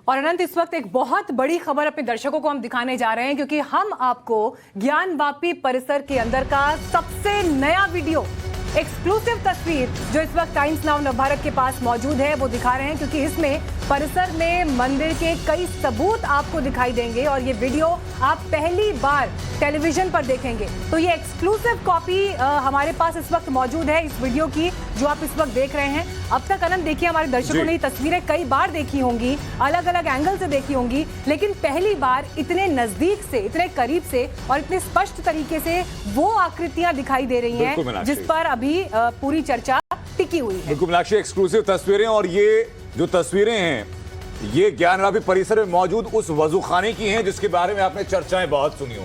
और अनंत, इस वक्त एक बहुत बड़ी खबर अपने दर्शकों को हम दिखाने जा रहे हैं, क्योंकि हम आपको ज्ञानवापी परिसर के अंदर का सबसे नया वीडियो, एक्सक्लूसिव तस्वीर जो इस वक्त टाइम्स नाउ नवभारत के पास मौजूद है वो दिखा रहे हैं, क्योंकि इसमें परिसर में मंदिर के कई सबूत आपको दिखाई देंगे और ये वीडियो आप पहली बार टेलीविजन पर देखेंगे। तो ये एक्सक्लूसिव कॉपी हमारे पास इस वक्त मौजूद है इस वीडियो की जो आप इस वक्त देख रहे हैं। अब तक अनंत देखिए, हमारे दर्शकों ने ये तस्वीरें कई बार देखी होंगी, अलग अलग एंगल से देखी होंगी, लेकिन पहली बार इतने नजदीक से, इतने करीब से और इतने स्पष्ट तरीके से वो आकृतियां दिखाई दे रही हैं जिस पर अभी पूरी चर्चा टिकी हुई है। बिल्कुल मीनाक्षी, एक्सक्लूसिव तस्वीरें, और ये जो तस्वीरें हैं ये ज्ञानवापी परिसर में मौजूद उस वजूखाने की हैं जिसके बारे में आपने चर्चाएं बहुत सुनी हो।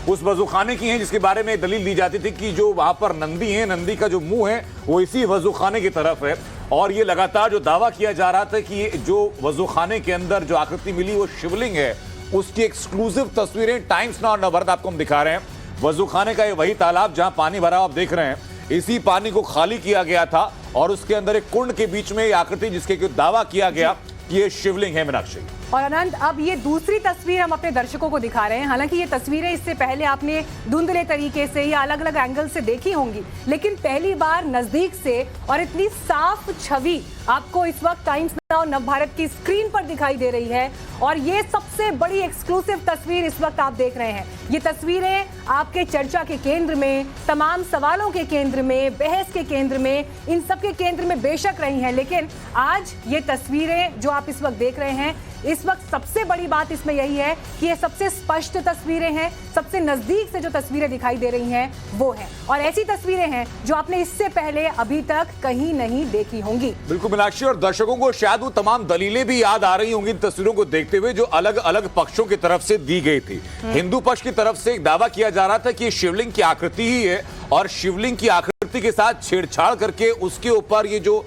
उस वजूखाने की हैं जिसके बारे में दलील दी जाती थी कि जो वहां पर नंदी है, नंदी का जो मुंह है वो इसी वजूखाने की तरफ है। और ये लगातार जो दावा किया जा रहा था कि जो वजूखाने के अंदर जो आकृति मिली वो शिवलिंग है, उसकी एक्सक्लूसिव तस्वीरें टाइम्स नाउ नवभारत आपको हम दिखा रहे हैं। वजूखाने का ये वही तालाब जहां पानी भरा आप देख रहे हैं, इसी पानी को खाली किया गया था और उसके अंदर एक कुंड के बीच में ये आकृति जिसके दावा किया गया कि ये शिवलिंग है। मीनाक्षी और अनंत, अब ये दूसरी तस्वीर हम अपने दर्शकों को दिखा रहे हैं। हालांकि ये तस्वीरें इससे पहले आपने धुंधले तरीके से या अलग अलग एंगल से देखी होंगी, लेकिन पहली बार नजदीक से और इतनी साफ छवि आपको इस वक्त टाइम्स नाउ नवभारत की स्क्रीन पर दिखाई दे रही है। और ये सबसे बड़ी एक्सक्लूसिव तस्वीर इस वक्त आप देख रहे हैं। ये तस्वीरें आपके चर्चा के केंद्र में, तमाम सवालों के केंद्र में, बहस के केंद्र में, इन सब के केंद्र में बेशक रही हैं, लेकिन आज ये तस्वीरें जो आप इस वक्त देख रहे हैं, इस वक्त सबसे बड़ी बात इसमें यही है कि ये सबसे स्पष्ट तस्वीरें हैं, सबसे नजदीक से जो तस्वीरें दिखाई दे रही हैं वो हैं, और ऐसी तस्वीरें हैं जो आपने इससे पहले अभी तक कहीं नहीं देखी होंगी। बिल्कुल मीनाक्षी, और दर्शकों को शायद वो तमाम दलीलें भी याद आ रही होंगी इन तस्वीरों को देखते हुए जो अलग अलग पक्षों की तरफ से दी गई थी। हिंदू पक्ष की तरफ से एक दावा किया जा रहा था कि ये शिवलिंग की आकृति ही है और शिवलिंग की आकृति के साथ छेड़छाड़ करके उसके ऊपर ये जो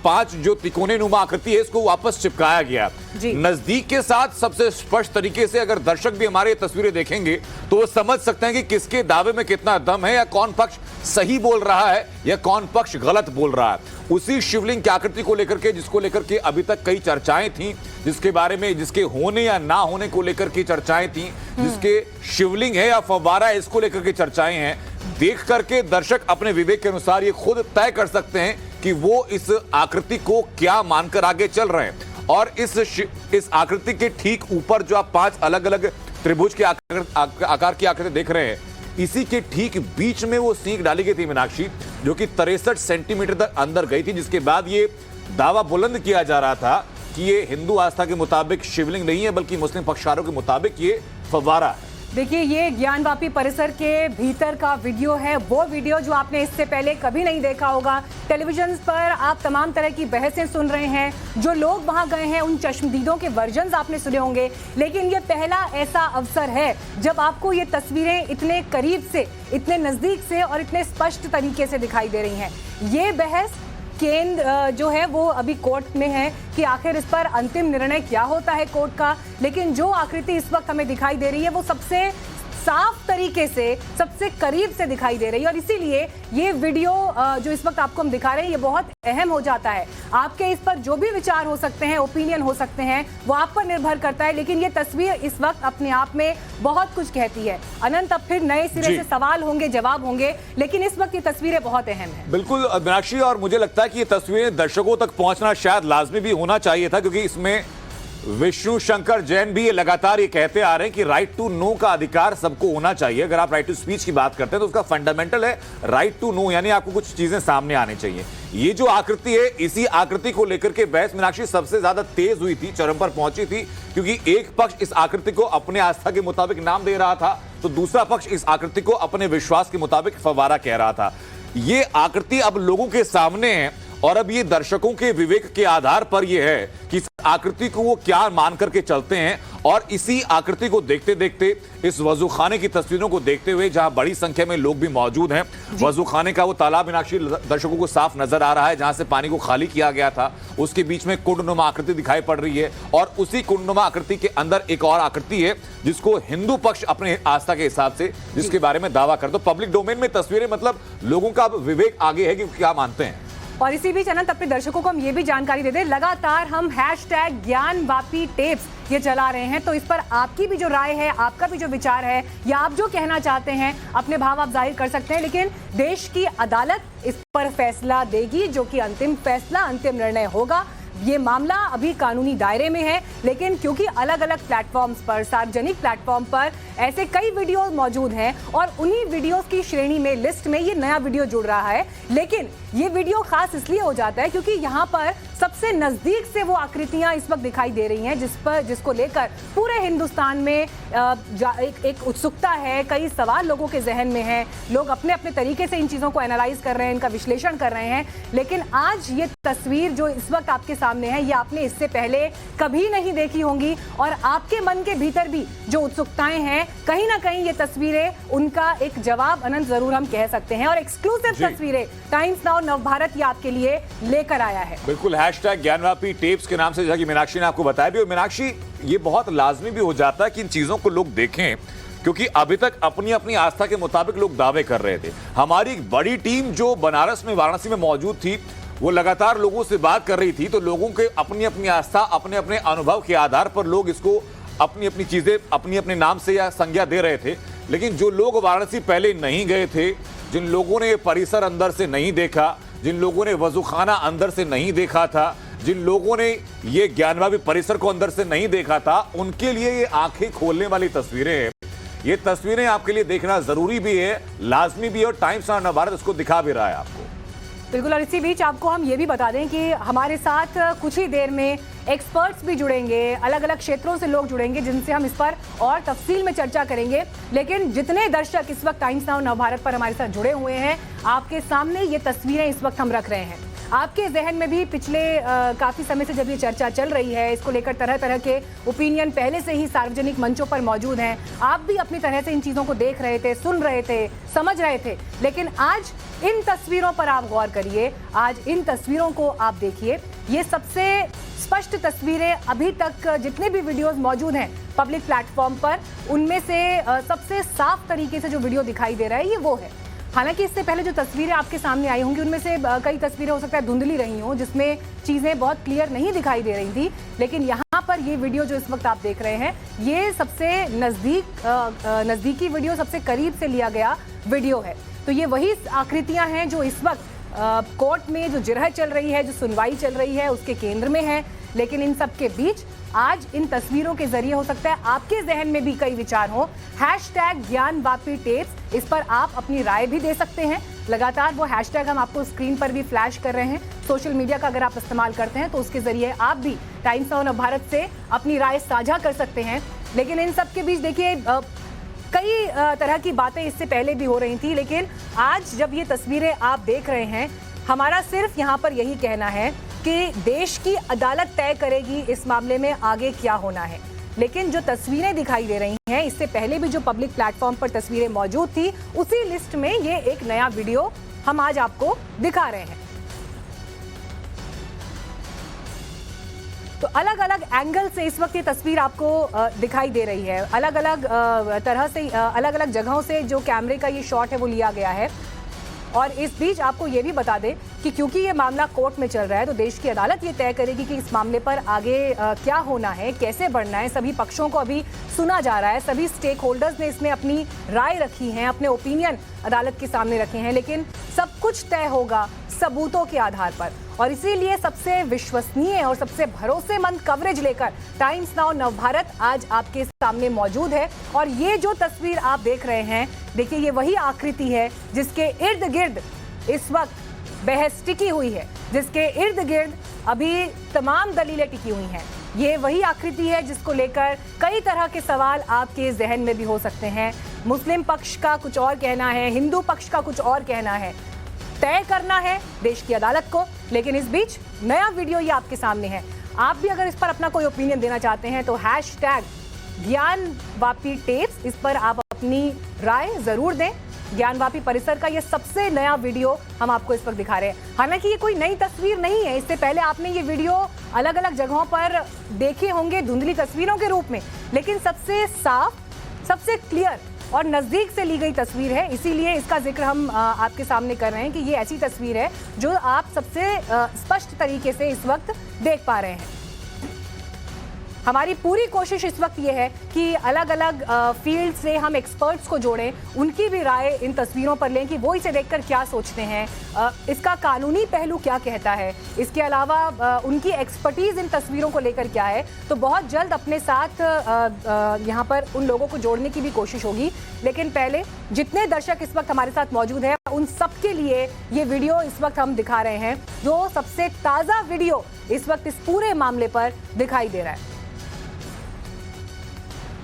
5 जो तिकोने नुमा आकृति है इसको वापस चिपकाया गया। नजदीक के साथ सबसे स्पष्ट तरीके से अगर दर्शक भी हमारे तस्वीरें देखेंगे तो वो समझ सकते हैं कि किसके दावे में कितना दम है, या कौन पक्ष सही बोल रहा है या कौन पक्ष गलत बोल रहा है। उसी शिवलिंग की आकृति को लेकर के, जिसको लेकर के अभी तक कई चर्चाएं थी, जिसके बारे में, जिसके होने या ना होने को लेकर के चर्चाएं थी, जिसके शिवलिंग है या फव्वारा है इसको लेकर के चर्चाएं हैं। देख करके दर्शक अपने विवेक के अनुसार ये खुद तय कर सकते हैं कि वो इस आकृति को क्या मानकर आगे चल रहे हैं। और इस आकृति के ठीक ऊपर जो आप 5 अलग अलग त्रिभुज के आकार की आकृति देख रहे हैं, इसी के ठीक बीच में वो सींग डाली गई थी मीनाक्षी, जो कि 63 सेंटीमीटर तक अंदर गई थी, जिसके बाद ये दावा बुलंद किया जा रहा था कि ये हिंदू आस्था के मुताबिक शिवलिंग नहीं है बल्कि मुस्लिम पक्षकारों के मुताबिक ये फव्वारा है। देखिए, ये ज्ञानवापी परिसर के भीतर का वीडियो है, वो वीडियो जो आपने इससे पहले कभी नहीं देखा होगा। टेलीविजन पर आप तमाम तरह की बहसें सुन रहे हैं, जो लोग वहां गए हैं उन चश्मदीदों के वर्जन्स आपने सुने होंगे, लेकिन ये पहला ऐसा अवसर है जब आपको ये तस्वीरें इतने करीब से, इतने नजदीक से और इतने स्पष्ट तरीके से दिखाई दे रही हैं। ये बहस केंद्र जो है वो अभी कोर्ट में है कि आखिर इस पर अंतिम निर्णय क्या होता है कोर्ट का, लेकिन जो आकृति इस वक्त हमें दिखाई दे रही है वो सबसे साफ तरीके से, सबसे करीब से दिखाई दे रही है। और इसीलिए ये वीडियो जो इस वक्त आपको हम दिखा रहे हैं ये बहुत अहम हो जाता है। आपके इस पर जो भी विचार हो सकते हैं, ओपिनियन हो सकते हैं, वो आप पर निर्भर करता है, लेकिन ये तस्वीर इस वक्त अपने आप में बहुत कुछ कहती है। अनंत, अब फिर नए सिरे से सवाल होंगे, जवाब होंगे, लेकिन इस वक्त ये तस्वीरें बहुत अहम है। बिल्कुल मीनाक्षी, और मुझे लगता है कि ये तस्वीरें दर्शकों तक पहुंचना शायद लाजमी भी होना चाहिए था, क्योंकि इसमें विष्णु शंकर जैन भी ये लगातार ये कहते आ रहे हैं कि राइट टू नो का अधिकार सबको होना चाहिए। अगर आप राइट टू स्पीच की बात करते हैं तो उसका फंडामेंटल है राइट टू नो, यानी आपको कुछ चीजें सामने आनी चाहिए। ये जो आकृति है, इसी आकृति को लेकर के बहस मीनाक्षी सबसे ज्यादा तेज हुई थी, चरम पर पहुंची थी, क्योंकि एक पक्ष इस आकृति को अपने आस्था के मुताबिक नाम दे रहा था तो दूसरा पक्ष इस आकृति को अपने विश्वास के मुताबिक फव्वारा कह रहा था। ये आकृति अब लोगों के सामने है और अब ये दर्शकों के विवेक के आधार पर यह है कि इस आकृति को वो क्या मान करके चलते हैं। और इसी आकृति को देखते देखते, इस वजूखाने की तस्वीरों को देखते हुए जहां बड़ी संख्या में लोग भी मौजूद हैं, वजूखाने का वो तालाब मीनाक्षी दर्शकों को साफ नजर आ रहा है जहां से पानी को खाली किया गया था, उसके बीच में कुंडनुमा आकृति दिखाई पड़ रही है और उसी कुंडनुमा आकृति के अंदर एक और आकृति है जिसको हिंदू पक्ष अपने आस्था के हिसाब से जिसके बारे में दावा कर दो। पब्लिक डोमेन में तस्वीरें, मतलब लोगों का विवेक आगे है कि क्या मानते हैं। और इसी बीच अनंत, अपने दर्शकों को हम ये भी जानकारी दे दें, लगातार हम #ज्ञानवापी टेप्स ये चला रहे हैं, तो इस पर आपकी भी जो राय है, आपका भी जो विचार है, या आप जो कहना चाहते हैं, अपने भाव आप जाहिर कर सकते हैं। लेकिन देश की अदालत इस पर फैसला देगी, जो कि अंतिम फैसला, अंतिम निर्णय होगा। ये मामला अभी कानूनी दायरे में है, लेकिन क्योंकि अलग अलग प्लेटफॉर्म्स पर, सार्वजनिक प्लेटफॉर्म पर ऐसे कई वीडियो मौजूद हैं और उन्हीं वीडियोस की श्रेणी में, लिस्ट में ये नया वीडियो जुड़ रहा है। लेकिन ये वीडियो खास इसलिए हो जाता है क्योंकि यहाँ पर सबसे नजदीक से वो आकृतियां इस वक्त दिखाई दे रही हैं जिसको लेकर पूरे हिंदुस्तान में एक उत्सुकता है, कई सवाल लोगों के जहन में है, लोग अपने अपने तरीके से इन चीजों को एनालाइज कर रहे हैं, इनका विश्लेषण कर रहे हैं। लेकिन आज ये तस्वीर जो इस वक्त आपके सामने है, ये आपने इससे पहले कभी नहीं देखी होंगी और आपके मन के भीतर भी जो उत्सुकताएं हैं, कहीं ना कहीं ये तस्वीरें उनका एक जवाब अनंत जरूर हम कह सकते हैं। और एक्सक्लूसिव तस्वीरें टाइम्स नाउ नवभारत ये आपके लिए लेकर आया है। बिल्कुल, #ज्ञानवापी टेप्स के नाम से, जैसा कि मीनाक्षी ने आपको बताया भी, और मीनाक्षी ये बहुत लाजमी भी हो जाता है कि इन चीजों को लोग देखें, क्योंकि अभी तक अपनी अपनी आस्था के मुताबिक लोग दावे कर रहे थे। हमारी एक बड़ी टीम जो बनारस में, वाराणसी में मौजूद थी, वो लगातार लोगों से बात कर रही थी, तो लोगों के अपनी अपनी आस्था, अपने अपने अनुभव के आधार पर लोग इसको अपनी अपनी चीजें अपनी अपने नाम से या संज्ञा दे रहे थे। लेकिन जो लोग वाराणसी पहले नहीं गए थे, जिन लोगों ने परिसर अंदर से नहीं देखा, जिन लोगों ने वजूखाना अंदर से नहीं देखा था, जिन लोगों ने ये ज्ञानवापी परिसर को अंदर से नहीं देखा था, उनके लिए ये आंखें खोलने वाली तस्वीरें हैं। ये तस्वीरें आपके लिए देखना जरूरी भी है, लाजमी भी है, और टाइम्स नाउ नवभारत इसको दिखा भी रहा है आपको। बिल्कुल, और इसी बीच आपको हम ये भी बता दें कि हमारे साथ कुछ ही देर में एक्सपर्ट्स भी जुड़ेंगे, अलग अलग क्षेत्रों से लोग जुड़ेंगे, जिनसे हम इस पर और तफसील में चर्चा करेंगे। लेकिन जितने दर्शक इस वक्त टाइम्स नाउ नवभारत पर हमारे साथ जुड़े हुए हैं, आपके सामने ये तस्वीरें इस वक्त हम रख रहे हैं। आपके जहन में भी पिछले काफ़ी समय से जब ये चर्चा चल रही है, इसको लेकर तरह तरह के ओपिनियन पहले से ही सार्वजनिक मंचों पर मौजूद हैं। आप भी अपनी तरह से इन चीज़ों को देख रहे थे, सुन रहे थे, समझ रहे थे। लेकिन आज इन तस्वीरों पर आप गौर करिए, आज इन तस्वीरों को आप देखिए। ये सबसे स्पष्ट तस्वीरें अभी तक जितने भी वीडियोस मौजूद हैं पब्लिक प्लेटफॉर्म पर, उनमें से सबसे साफ तरीके से जो वीडियो दिखाई दे रहा है ये वो है। हालांकि इससे पहले जो तस्वीरें आपके सामने आई होंगी, उनमें से कई तस्वीरें हो सकता है धुंधली रही हों, जिसमें चीज़ें बहुत क्लियर नहीं दिखाई दे रही थी। लेकिन यहाँ पर ये वीडियो जो इस वक्त आप देख रहे हैं, ये सबसे नज़दीकी वीडियो, सबसे करीब से लिया गया वीडियो है। तो ये वही आकृतियाँ हैं जो इस वक्त कोर्ट में जो जिरह चल रही है, जो सुनवाई चल रही है, उसके केंद्र में है। लेकिन इन सब के बीच आज इन तस्वीरों के जरिए हो सकता है आपके जहन में भी कई विचार हो। #ज्ञानवापी टेप्स, इस पर आप अपनी राय भी दे सकते हैं। लगातार वो हैशटैग हम आपको स्क्रीन पर भी फ्लैश कर रहे हैं। सोशल मीडिया का अगर आप इस्तेमाल करते हैं तो उसके जरिए आप भी टाइम्स नाउ नवभारत से अपनी राय साझा कर सकते हैं। लेकिन इन सब के बीच देखिए, कई तरह की बातें इससे पहले भी हो रही थी, लेकिन आज जब ये तस्वीरें आप देख रहे हैं, हमारा सिर्फ यहाँ पर यही कहना है कि देश की अदालत तय करेगी इस मामले में आगे क्या होना है। लेकिन जो तस्वीरें दिखाई दे रही हैं, इससे पहले भी जो पब्लिक प्लेटफॉर्म पर तस्वीरें मौजूद थी, उसी लिस्ट में ये एक नया वीडियो हम आज आपको दिखा रहे हैं। तो अलग अलग एंगल से इस वक्त ये तस्वीर आपको दिखाई दे रही है। अलग अलग तरह से, अलग अलग जगहों से जो कैमरे का ये शॉट है वो लिया गया है। और इस बीच आपको ये भी बता दें कि क्योंकि ये मामला कोर्ट में चल रहा है, तो देश की अदालत ये तय करेगी कि इस मामले पर आगे क्या होना है, कैसे बढ़ना है। सभी पक्षों को अभी सुना जा रहा है, सभी स्टेक होल्डर्स ने इसमें अपनी राय रखी है, अपने ओपिनियन अदालत के सामने रखे हैं। लेकिन सब कुछ तय होगा सबूतों के आधार पर, और इसीलिए सबसे विश्वसनीय और सबसे भरोसेमंद कवरेज लेकर टाइम्स नाउ नवभारत आज आपके सामने मौजूद है। और ये जो तस्वीर आप देख रहे हैं, देखिए ये वही आकृति है जिसके इर्द गिर्द इस वक्त बहस टिकी हुई है, जिसके इर्द गिर्द अभी तमाम दलीलें टिकी हुई हैं। ये वही आकृति है जिसको लेकर कई तरह के सवाल आपके जहन में भी हो सकते हैं। मुस्लिम पक्ष का कुछ और कहना है, हिंदू पक्ष का कुछ और कहना है, तय करना है देश की अदालत को। लेकिन इस बीच नया वीडियो ये आपके सामने है। आप भी अगर इस पर अपना कोई ओपिनियन देना चाहते हैं तो #ज्ञानवापी टेप्स, इस पर आप अपनी राय जरूर दें। ज्ञानवापी परिसर का ये सबसे नया वीडियो हम आपको इस वक्त दिखा रहे हैं। हालांकि ये कोई नई तस्वीर नहीं है, इससे पहले आपने ये वीडियो अलग अलग जगहों पर देखे होंगे धुंधली तस्वीरों के रूप में। लेकिन सबसे साफ, सबसे क्लियर और नज़दीक से ली गई तस्वीर है, इसीलिए इसका जिक्र हम आपके सामने कर रहे हैं कि ये ऐसी तस्वीर है जो आप सबसे स्पष्ट तरीके से इस वक्त देख पा रहे हैं। हमारी पूरी कोशिश इस वक्त ये है कि अलग अलग फील्ड से हम एक्सपर्ट्स को जोड़ें, उनकी भी राय इन तस्वीरों पर लें कि वो इसे देखकर क्या सोचते हैं, इसका कानूनी पहलू क्या कहता है, इसके अलावा उनकी एक्सपर्टीज़ इन तस्वीरों को लेकर क्या है। तो बहुत जल्द अपने साथ यहाँ पर उन लोगों को जोड़ने की भी कोशिश होगी, लेकिन पहले जितने दर्शक इस वक्त हमारे साथ मौजूद हैं उन सब के लिए ये वीडियो इस वक्त हम दिखा रहे हैं, जो सबसे ताज़ा वीडियो इस वक्त इस पूरे मामले पर दिखाई दे रहा है।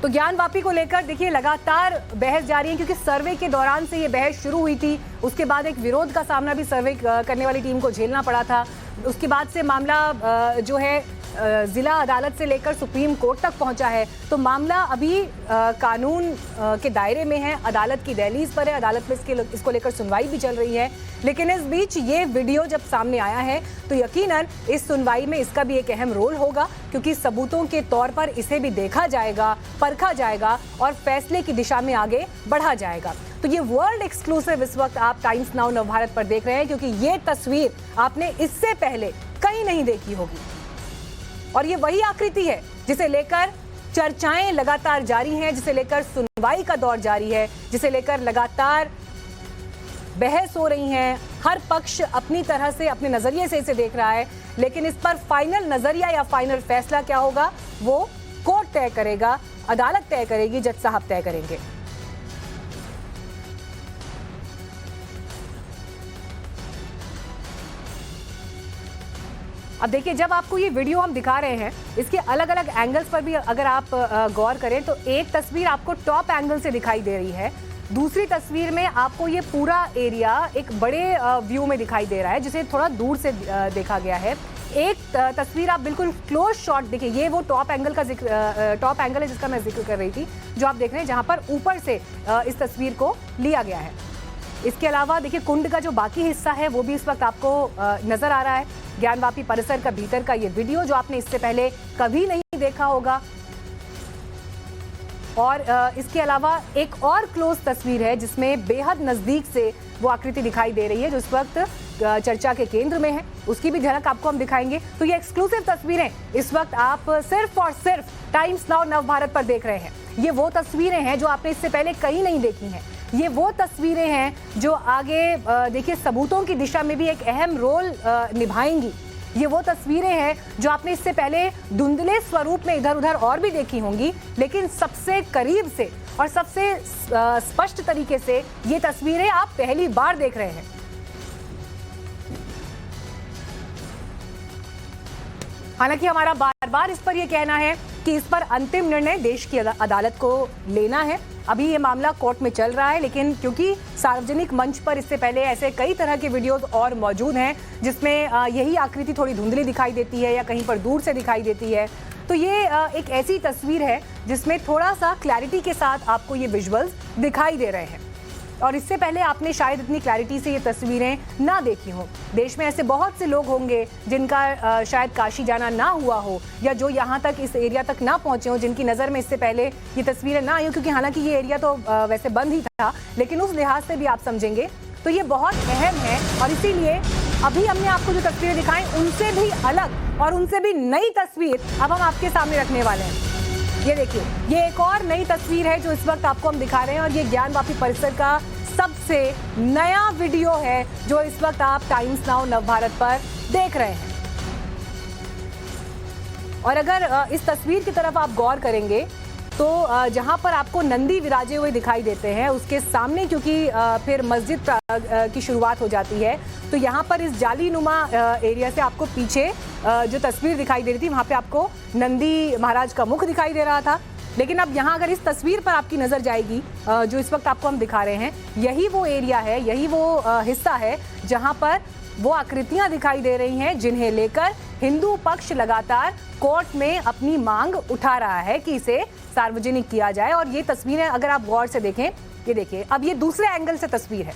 तो ज्ञानवापी को लेकर देखिए लगातार बहस जारी है, क्योंकि सर्वे के दौरान से ये बहस शुरू हुई थी। उसके बाद एक विरोध का सामना भी सर्वे करने वाली टीम को झेलना पड़ा था। उसके बाद से मामला जो है जिला अदालत से लेकर सुप्रीम कोर्ट तक पहुंचा है। तो मामला अभी कानून के दायरे में है, अदालत की दहलीज पर है, अदालत में इसको लेकर सुनवाई भी चल रही है। लेकिन इस बीच ये वीडियो जब सामने आया है तो यकीनन इस सुनवाई में इसका भी एक अहम रोल होगा, क्योंकि सबूतों के तौर पर इसे भी देखा जाएगा, परखा जाएगा और फैसले की दिशा में आगे बढ़ा जाएगा। तो ये वर्ल्ड एक्सक्लूसिव इस वक्त आप टाइम्स नाउ नवभारत पर देख रहे हैं, क्योंकि ये तस्वीर आपने इससे पहले कहीं नहीं देखी होगी और ये वही आकृति है जिसे लेकर चर्चाएं लगातार जारी हैं, जिसे लेकर सुनवाई का दौर जारी है, जिसे लेकर लगातार बहस हो रही हैं। हर पक्ष अपनी तरह से, अपने नजरिए से इसे देख रहा है, लेकिन इस पर फाइनल नजरिया या फाइनल फैसला क्या होगा वो कोर्ट तय करेगा, अदालत तय करेगी, जज साहब तय करेंगे। अब देखिए, जब आपको ये वीडियो हम दिखा रहे हैं, इसके अलग अलग एंगल्स पर भी अगर आप गौर करें तो एक तस्वीर आपको टॉप एंगल से दिखाई दे रही है, दूसरी तस्वीर में आपको ये पूरा एरिया एक बड़े व्यू में दिखाई दे रहा है जिसे थोड़ा दूर से देखा गया है। एक तस्वीर आप बिल्कुल क्लोज शॉट देखिए, ये वो टॉप एंगल है जिसका मैं जिक्र कर रही थी, जो आप देख रहे हैं, जहां पर ऊपर से इस तस्वीर को लिया गया है। इसके अलावा देखिए कुंड का जो बाकी हिस्सा है वो भी इस वक्त आपको नजर आ रहा है। ज्ञानवापी परिसर का भीतर का ये वीडियो जो आपने इससे पहले कभी नहीं देखा होगा। और इसके अलावा एक और क्लोज तस्वीर है जिसमें बेहद नजदीक से वो आकृति दिखाई दे रही है जो इस वक्त चर्चा के केंद्र में है, उसकी भी झलक आपको हम दिखाएंगे। तो ये एक्सक्लूसिव तस्वीरें इस वक्त आप सिर्फ और सिर्फ टाइम्स नाउ नवभारत पर देख रहे हैं। ये वो तस्वीरें हैं जो आपने इससे पहले कहीं नहीं देखी हैं। ये वो तस्वीरें हैं जो आगे देखिए सबूतों की दिशा में भी एक अहम रोल निभाएंगी। ये वो तस्वीरें हैं जो आपने इससे पहले धुंधले स्वरूप में इधर उधर और भी देखी होंगी, लेकिन सबसे करीब से और सबसे स्पष्ट तरीके से ये तस्वीरें आप पहली बार देख रहे हैं। हालांकि हमारा बार बार इस पर यह कहना है कि इस पर अंतिम निर्णय देश की अदालत को लेना है। अभी ये मामला कोर्ट में चल रहा है, लेकिन क्योंकि सार्वजनिक मंच पर इससे पहले ऐसे कई तरह के वीडियोस और मौजूद हैं जिसमें यही आकृति थोड़ी धुंधली दिखाई देती है या कहीं पर दूर से दिखाई देती है, तो ये एक ऐसी तस्वीर है जिसमें थोड़ा सा क्लैरिटी के साथ आपको ये विजुअल्स दिखाई दे रहे हैं। और इससे पहले आपने शायद इतनी क्लैरिटी से ये तस्वीरें ना देखी हो। देश में ऐसे बहुत से लोग होंगे जिनका शायद काशी जाना ना हुआ हो या जो यहाँ तक इस एरिया तक ना पहुँचे हो, जिनकी नज़र में इससे पहले ये तस्वीरें ना आई हो, क्योंकि हालांकि ये एरिया तो वैसे बंद ही था, लेकिन उस लिहाज से भी आप समझेंगे तो ये बहुत अहम है। और इसीलिए अभी हमने आपको जो तस्वीरें दिखाई उनसे भी अलग और उनसे भी नई तस्वीर अब हम आपके सामने रखने वाले हैं। ये देखिए, ये एक और नई तस्वीर है जो इस वक्त आपको हम दिखा रहे हैं, और ये ज्ञानवापी परिसर का सबसे नया वीडियो है जो इस वक्त आप टाइम्स नाउ नवभारत पर देख रहे हैं। और अगर इस तस्वीर की तरफ आप गौर करेंगे तो जहां पर आपको नंदी विराजे हुए दिखाई देते हैं उसके सामने, क्योंकि फिर मस्जिद की शुरुआत हो जाती है, तो यहाँ पर इस जालीनुमा एरिया से आपको पीछे जो तस्वीर दिखाई दे रही थी वहाँ पे आपको नंदी महाराज का मुख दिखाई दे रहा था। लेकिन अब यहाँ अगर इस तस्वीर पर आपकी नज़र जाएगी जो इस वक्त आपको हम दिखा रहे हैं, यही वो एरिया है, यही वो हिस्सा है जहाँ पर वो आकृतियां दिखाई दे रही हैं जिन्हें लेकर हिंदू पक्ष लगातार कोर्ट में अपनी मांग उठा रहा है कि इसे सार्वजनिक किया जाए। और ये तस्वीरें अगर आप गौर से देखें, ये देखिए, अब ये दूसरे एंगल से तस्वीर है।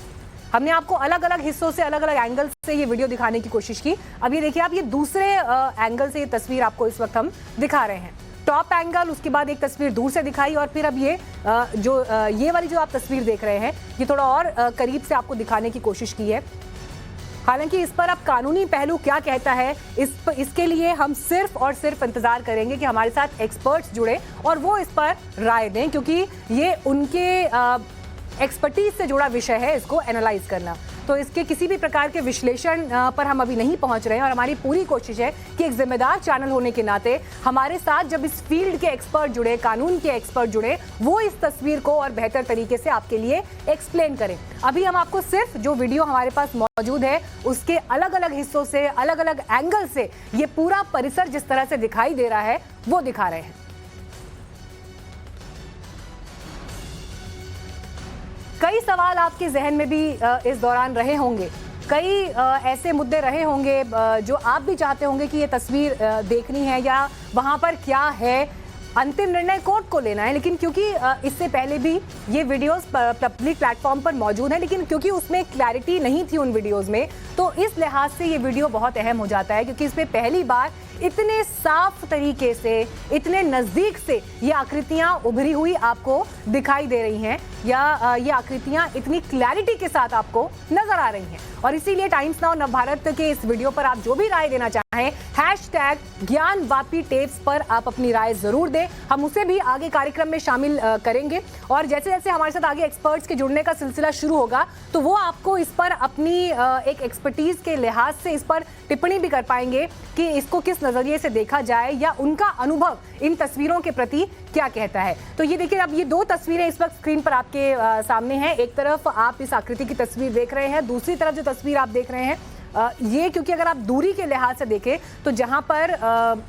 हमने आपको अलग अलग हिस्सों से अलग अलग एंगल से ये वीडियो दिखाने की कोशिश की। अब ये देखिए, आप ये दूसरे एंगल से ये तस्वीर आपको इस वक्त हम दिखा रहे हैं। टॉप एंगल, उसके बाद एक तस्वीर दूर से दिखाई और फिर अब ये वाली जो आप तस्वीर देख रहे हैं ये थोड़ा और करीब से आपको दिखाने की कोशिश की है। हालांकि इस पर अब कानूनी पहलू क्या कहता है इसके लिए हम सिर्फ और सिर्फ इंतजार करेंगे कि हमारे साथ एक्सपर्ट्स जुड़े और वो इस पर राय दें, क्योंकि ये उनके एक्सपर्टीज से जुड़ा विषय है इसको एनालाइज करना। तो इसके किसी भी प्रकार के विश्लेषण पर हम अभी नहीं पहुंच रहे हैं और हमारी पूरी कोशिश है कि एक जिम्मेदार चैनल होने के नाते हमारे साथ जब इस फील्ड के एक्सपर्ट जुड़े, कानून के एक्सपर्ट जुड़े, वो इस तस्वीर को और बेहतर तरीके से आपके लिए एक्सप्लेन करें। अभी हम आपको सिर्फ जो वीडियो हमारे पास मौजूद है उसके अलग अलग हिस्सों से, अलग अलग एंगल से ये पूरा परिसर जिस तरह से दिखाई दे रहा है वो दिखा रहे हैं। कई सवाल आपके जहन में भी इस दौरान रहे होंगे, कई ऐसे मुद्दे रहे होंगे जो आप भी चाहते होंगे कि ये तस्वीर देखनी है या वहां पर क्या है। अंतिम निर्णय कोर्ट को लेना है, लेकिन क्योंकि इससे पहले भी ये वीडियोस पब्लिक प्लेटफॉर्म पर मौजूद है, लेकिन क्योंकि उसमें क्लैरिटी नहीं थी उन वीडियोस में, तो इस लिहाज से ये वीडियो बहुत अहम हो जाता है, क्योंकि इसमें पहली बार इतने साफ तरीके से, इतने नजदीक से ये आकृतियां उभरी हुई आपको दिखाई दे रही हैं या ये आकृतियां इतनी क्लैरिटी के साथ आपको नजर आ रही हैं। और इसीलिए टाइम्स नाउ नवभारत के इस वीडियो पर आप जो भी राय देना चाहें, #ज्ञानवापी टेप्स पर आप अपनी राय जरूर दें। हम उसे भी आगे कार्यक्रम में शामिल करेंगे और जैसे जैसे हमारे साथ आगे एक्सपर्ट्स के जुड़ने का सिलसिला शुरू होगा तो वो आपको इस पर अपनी एक एक्सपर्टीज के लिहाज से इस पर टिप्पणी भी कर पाएंगे कि इसको किस नजरिए से देखा जाए या उनका अनुभव इन तस्वीरों के प्रति क्या कहता है। तो ये देखिए, अब ये दो तस्वीरें इस वक्त स्क्रीन पर आपके सामने हैं। एक तरफ आप इस आकृति की तस्वीर देख रहे हैं, दूसरी तरफ जो तस्वीर आप देख रहे हैं ये, क्योंकि अगर आप दूरी के लिहाज से देखें तो जहां पर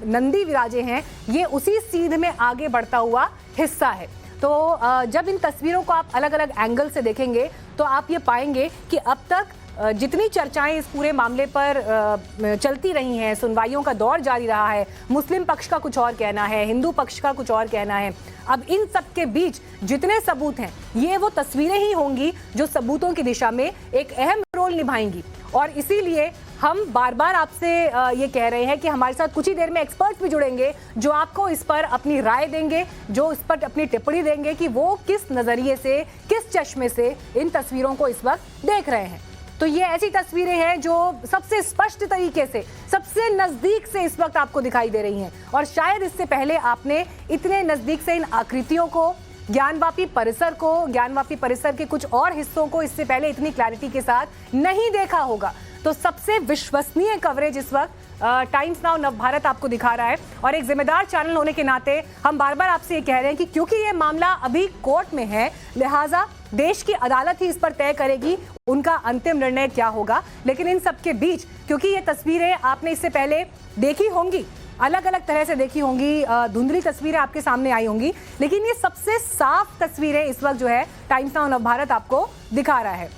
नंदी विराजे हैं ये उसी सीध में आगे बढ़ता हुआ हिस्सा है। तो जब इन तस्वीरों को आप अलग अलग एंगल से देखेंगे तो आप ये पाएंगे कि अब तक जितनी चर्चाएं इस पूरे मामले पर चलती रही हैं, सुनवाइयों का दौर जारी रहा है, मुस्लिम पक्ष का कुछ और कहना है, हिंदू पक्ष का कुछ और कहना है, अब इन सब के बीच जितने सबूत हैं ये वो तस्वीरें ही होंगी जो सबूतों की दिशा में एक अहम रोल निभाएंगी। और इसीलिए हम बार बार आपसे ये कह रहे हैं कि हमारे साथ कुछ ही देर में एक्सपर्ट्स भी जुड़ेंगे जो आपको इस पर अपनी राय देंगे, जो इस पर अपनी टिप्पणी देंगे कि वो किस नजरिए से, किस चश्मे से इन तस्वीरों को इस वक्त देख रहे हैं। तो ये ऐसी तस्वीरें हैं जो सबसे स्पष्ट तरीके से, सबसे नजदीक से इस वक्त आपको दिखाई दे रही हैं और शायद इससे पहले आपने इतने नजदीक से इन आकृतियों को, ज्ञानवापी परिसर को, ज्ञानवापी परिसर के कुछ और हिस्सों को इससे पहले इतनी क्लैरिटी के साथ नहीं देखा होगा। तो सबसे विश्वसनीय कवरेज इस वक्त टाइम्स नाउ नवभारत आपको दिखा रहा है और एक जिम्मेदार चैनल होने के नाते हम बार बार आपसे ये कह रहे हैं कि क्योंकि ये मामला अभी कोर्ट में है, लिहाजा देश की अदालत ही इस पर तय करेगी उनका अंतिम निर्णय क्या होगा। लेकिन इन सब के बीच, क्योंकि ये तस्वीरें आपने इससे पहले देखी होंगी, अलग अलग तरह से देखी होंगी, धुंधली तस्वीरें आपके सामने आई होंगी, लेकिन ये सबसे साफ तस्वीरें इस वक्त जो है टाइम्स नाउ नवभारत आपको दिखा रहा है।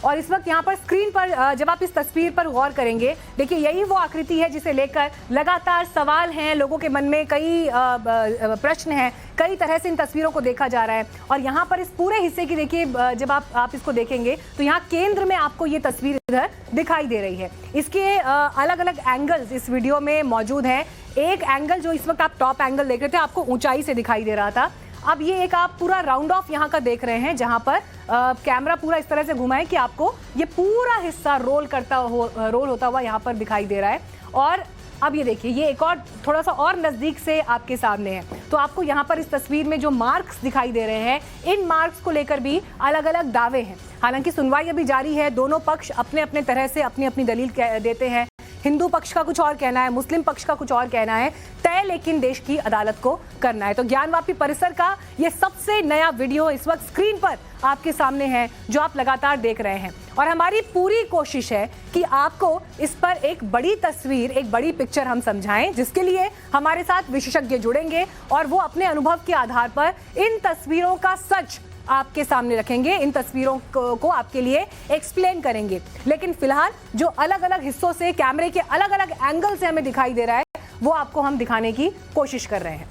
और इस वक्त यहाँ पर स्क्रीन पर जब आप इस तस्वीर पर गौर करेंगे, देखिए यही वो आकृति है जिसे लेकर लगातार सवाल हैं लोगों के मन में, कई प्रश्न हैं, कई तरह से इन तस्वीरों को देखा जा रहा है। और यहाँ पर इस पूरे हिस्से की देखिए, जब आप इसको देखेंगे तो यहाँ केंद्र में आपको ये तस्वीर इधर दिखाई दे रही है। इसके अलग अलग एंगल्स इस वीडियो में मौजूद हैं। एक एंगल जो इस वक्त आप टॉप एंगल देख रहे थे, आपको ऊंचाई से दिखाई दे रहा था। अब ये एक आप पूरा राउंड ऑफ यहाँ का देख रहे हैं, जहां पर कैमरा पूरा इस तरह से घुमा है कि आपको ये पूरा हिस्सा रोल होता हुआ यहाँ पर दिखाई दे रहा है। और अब ये देखिए, ये एक और थोड़ा सा और नजदीक से आपके सामने है, तो आपको यहाँ पर इस तस्वीर में जो मार्क्स दिखाई दे रहे हैं, इन मार्क्स को लेकर भी अलग अलग दावे हैं। हालांकि सुनवाई अभी जारी है, दोनों पक्ष अपने अपने तरह से अपनी अपनी दलील देते हैं। हिंदू पक्ष का कुछ और कहना है, मुस्लिम पक्ष का कुछ और कहना है, तय लेकिन देश की अदालत को करना है। तो ज्ञानवापी परिसर का ये सबसे नया वीडियो इस वक्त स्क्रीन पर आपके सामने है जो आप लगातार देख रहे हैं। और हमारी पूरी कोशिश है कि आपको इस पर एक बड़ी तस्वीर, एक बड़ी पिक्चर हम समझाएं, जिसके लिए हमारे साथ विशेषज्ञ जुड़ेंगे और वो अपने अनुभव के आधार पर इन तस्वीरों का सच आपके सामने रखेंगे, इन तस्वीरों को आपके लिए एक्सप्लेन करेंगे। लेकिन फिलहाल जो अलग अलग हिस्सों से, कैमरे के अलग अलग एंगल से हमें दिखाई दे रहा है, वो आपको हम दिखाने की कोशिश कर रहे हैं।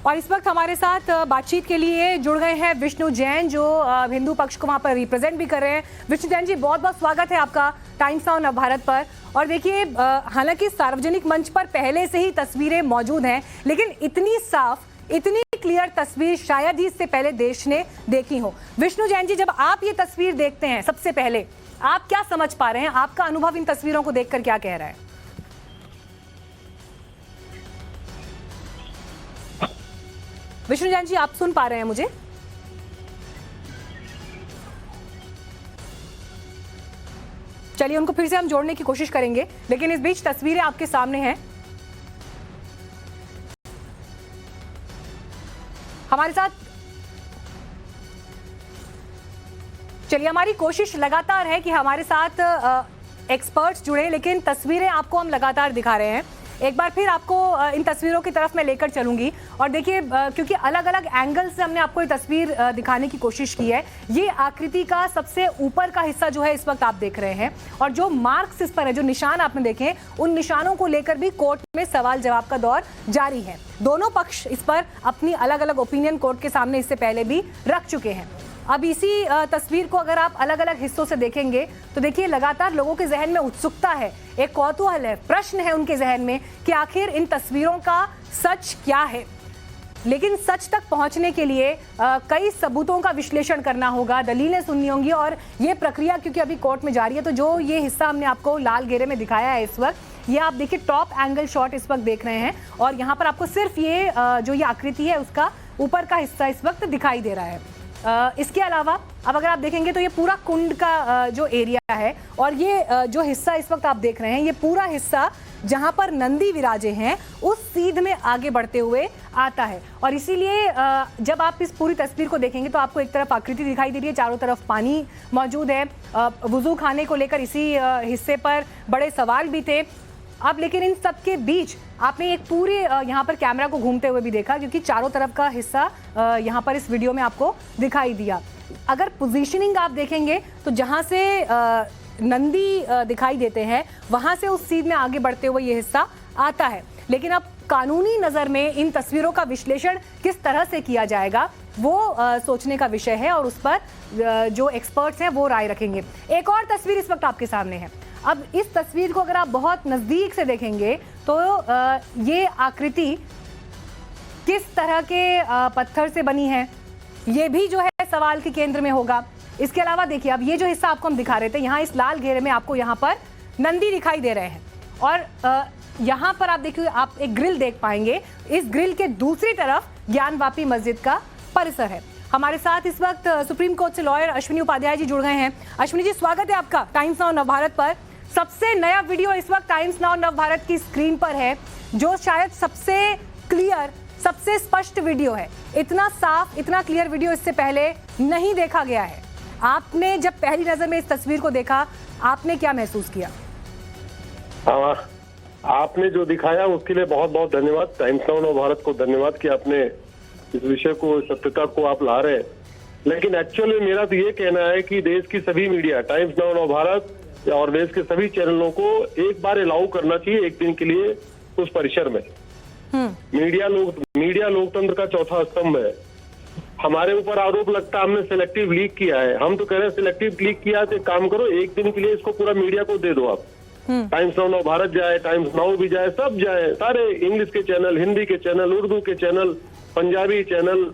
और इस वक्त हमारे साथ बातचीत के लिए जुड़ गए हैं विष्णु जैन, जो हिंदू पक्ष को वहां पर रिप्रेजेंट भी कर रहे हैं। विष्णु जैन जी, बहुत बहुत स्वागत है आपका टाइम्स नाउ नवभारत पर। और देखिए, हालांकि सार्वजनिक मंच पर पहले से ही तस्वीरें मौजूद हैं, लेकिन इतनी साफ, इतनी क्लियर तस्वीर शायद ही इससे पहले देश ने देखी हो। विष्णु जैन जी, जब आप ये तस्वीर देखते हैं, सबसे पहले आप क्या समझ पा रहे हैं? आपका अनुभव इन तस्वीरों को देखकर क्या कह रहा है? विष्णु जैन जी, आप सुन पा रहे हैं मुझे? चलिए, उनको फिर से हम जोड़ने की कोशिश करेंगे, लेकिन इस बीच तस्वीरें आपके सामने हैं। हमारे साथ चलिए, हमारी कोशिश लगातार है कि हमारे साथ एक्सपर्ट्स जुड़े, लेकिन तस्वीरें आपको हम लगातार दिखा रहे हैं। एक बार फिर आपको इन तस्वीरों की तरफ मैं लेकर चलूंगी। और देखिए, क्योंकि अलग अलग एंगल से हमने आपको ये तस्वीर दिखाने की कोशिश की है। ये आकृति का सबसे ऊपर का हिस्सा जो है इस वक्त आप देख रहे हैं, और जो मार्क्स इस पर है, जो निशान आपने देखे, उन निशानों को लेकर भी कोर्ट में सवाल जवाब का दौर जारी है। दोनों पक्ष इस पर अपनी अलग अलग ओपिनियन कोर्ट के सामने इससे पहले भी रख चुके हैं। अब इसी तस्वीर को अगर आप अलग अलग हिस्सों से देखेंगे तो देखिए, लगातार लोगों के जहन में उत्सुकता है, एक कौतूहल है, प्रश्न है उनके जहन में कि आखिर इन तस्वीरों का सच क्या है। लेकिन सच तक पहुंचने के लिए कई सबूतों का विश्लेषण करना होगा, दलीलें सुननी होंगी, और ये प्रक्रिया क्योंकि अभी कोर्ट में जारी है। तो जो ये हिस्सा हमने आपको लाल घेरे में दिखाया है इस वक्त, ये आप देखिए टॉप एंगल शॉट इस वक्त देख रहे हैं, और यहाँ पर आपको सिर्फ ये जो ये आकृति है उसका ऊपर का हिस्सा इस वक्त दिखाई दे रहा है। इसके अलावा अब अगर आप देखेंगे तो ये पूरा कुंड का जो एरिया है, और ये जो हिस्सा इस वक्त आप देख रहे हैं, ये पूरा हिस्सा जहां पर नंदी विराजे हैं उस सीध में आगे बढ़ते हुए आता है। और इसीलिए जब आप इस पूरी तस्वीर को देखेंगे तो आपको एक तरफ आकृति दिखाई दे रही है, चारों तरफ पानी मौजूद है। वुजू खाने को लेकर इसी हिस्से पर बड़े सवाल भी थे। अब लेकिन इन सब के बीच आपने एक पूरे यहाँ पर कैमरा को घूमते हुए भी देखा, क्योंकि चारों तरफ का हिस्सा यहाँ पर इस वीडियो में आपको दिखाई दिया। अगर पोजीशनिंग आप देखेंगे तो जहाँ से नंदी दिखाई देते हैं, वहाँ से उस सीध में आगे बढ़ते हुए ये हिस्सा आता है। लेकिन अब कानूनी नज़र में इन तस्वीरों का विश्लेषण किस तरह से किया जाएगा, वो सोचने का विषय है, और उस पर जो एक्सपर्ट्स हैं वो राय रखेंगे। एक और तस्वीर इस वक्त आपके सामने है। अब इस तस्वीर को अगर आप बहुत नज़दीक से देखेंगे तो ये आकृति किस तरह के पत्थर से बनी है, ये भी जो है सवाल के केंद्र में होगा। इसके अलावा देखिए, अब ये जो हिस्सा आपको हम दिखा रहे थे, यहाँ इस लाल घेरे में आपको यहाँ पर नंदी दिखाई दे रहे हैं, और यहाँ पर आप देखिए, आप एक ग्रिल देख पाएंगे। इस ग्रिल के दूसरी तरफ ज्ञानवापी मस्जिद का परिसर है। हमारे साथ इस वक्त सुप्रीम कोर्ट से लॉयर अश्विनी उपाध्याय जी जुड़ गए हैं। अश्विनी जी, स्वागत है आपका टाइम्स नाउ नवभारत पर। सबसे नया वीडियो इस वक्त टाइम्स नाउ नवभारत की स्क्रीन पर है, जो शायद सबसे क्लियर, सबसे स्पष्ट वीडियो है। इतना साफ, इतना क्लियर वीडियो इससे पहले नहीं देखा गया है। आपने जब पहली नजर में इस तस्वीर को देखा, आपने क्या महसूस किया? आपने जो दिखाया उसके लिए बहुत बहुत धन्यवाद। टाइम्स नाउ नवभारत को धन्यवाद कि आपने इस विषय को, सत्यता को आप ला रहे हैं। लेकिन एक्चुअली मेरा तो ये कहना है कि देश की सभी मीडिया, टाइम्स नाउ नवभारत और देश के सभी चैनलों को एक बार अलाउ करना चाहिए एक दिन के लिए उस परिसर में। मीडिया लोकतंत्र का चौथा स्तंभ है। हमारे ऊपर आरोप लगता है हमने सिलेक्टिव लीक किया है। हम तो कह रहे हैं सिलेक्टिव लीक किया तो एक काम करो, एक दिन के लिए इसको पूरा मीडिया को दे दो आप। टाइम्स नाउ नवभारत जाए, टाइम्स नाउ भी जाए, सब जाए, सारे इंग्लिश के चैनल, हिंदी के चैनल, उर्दू के चैनल, पंजाबी चैनल,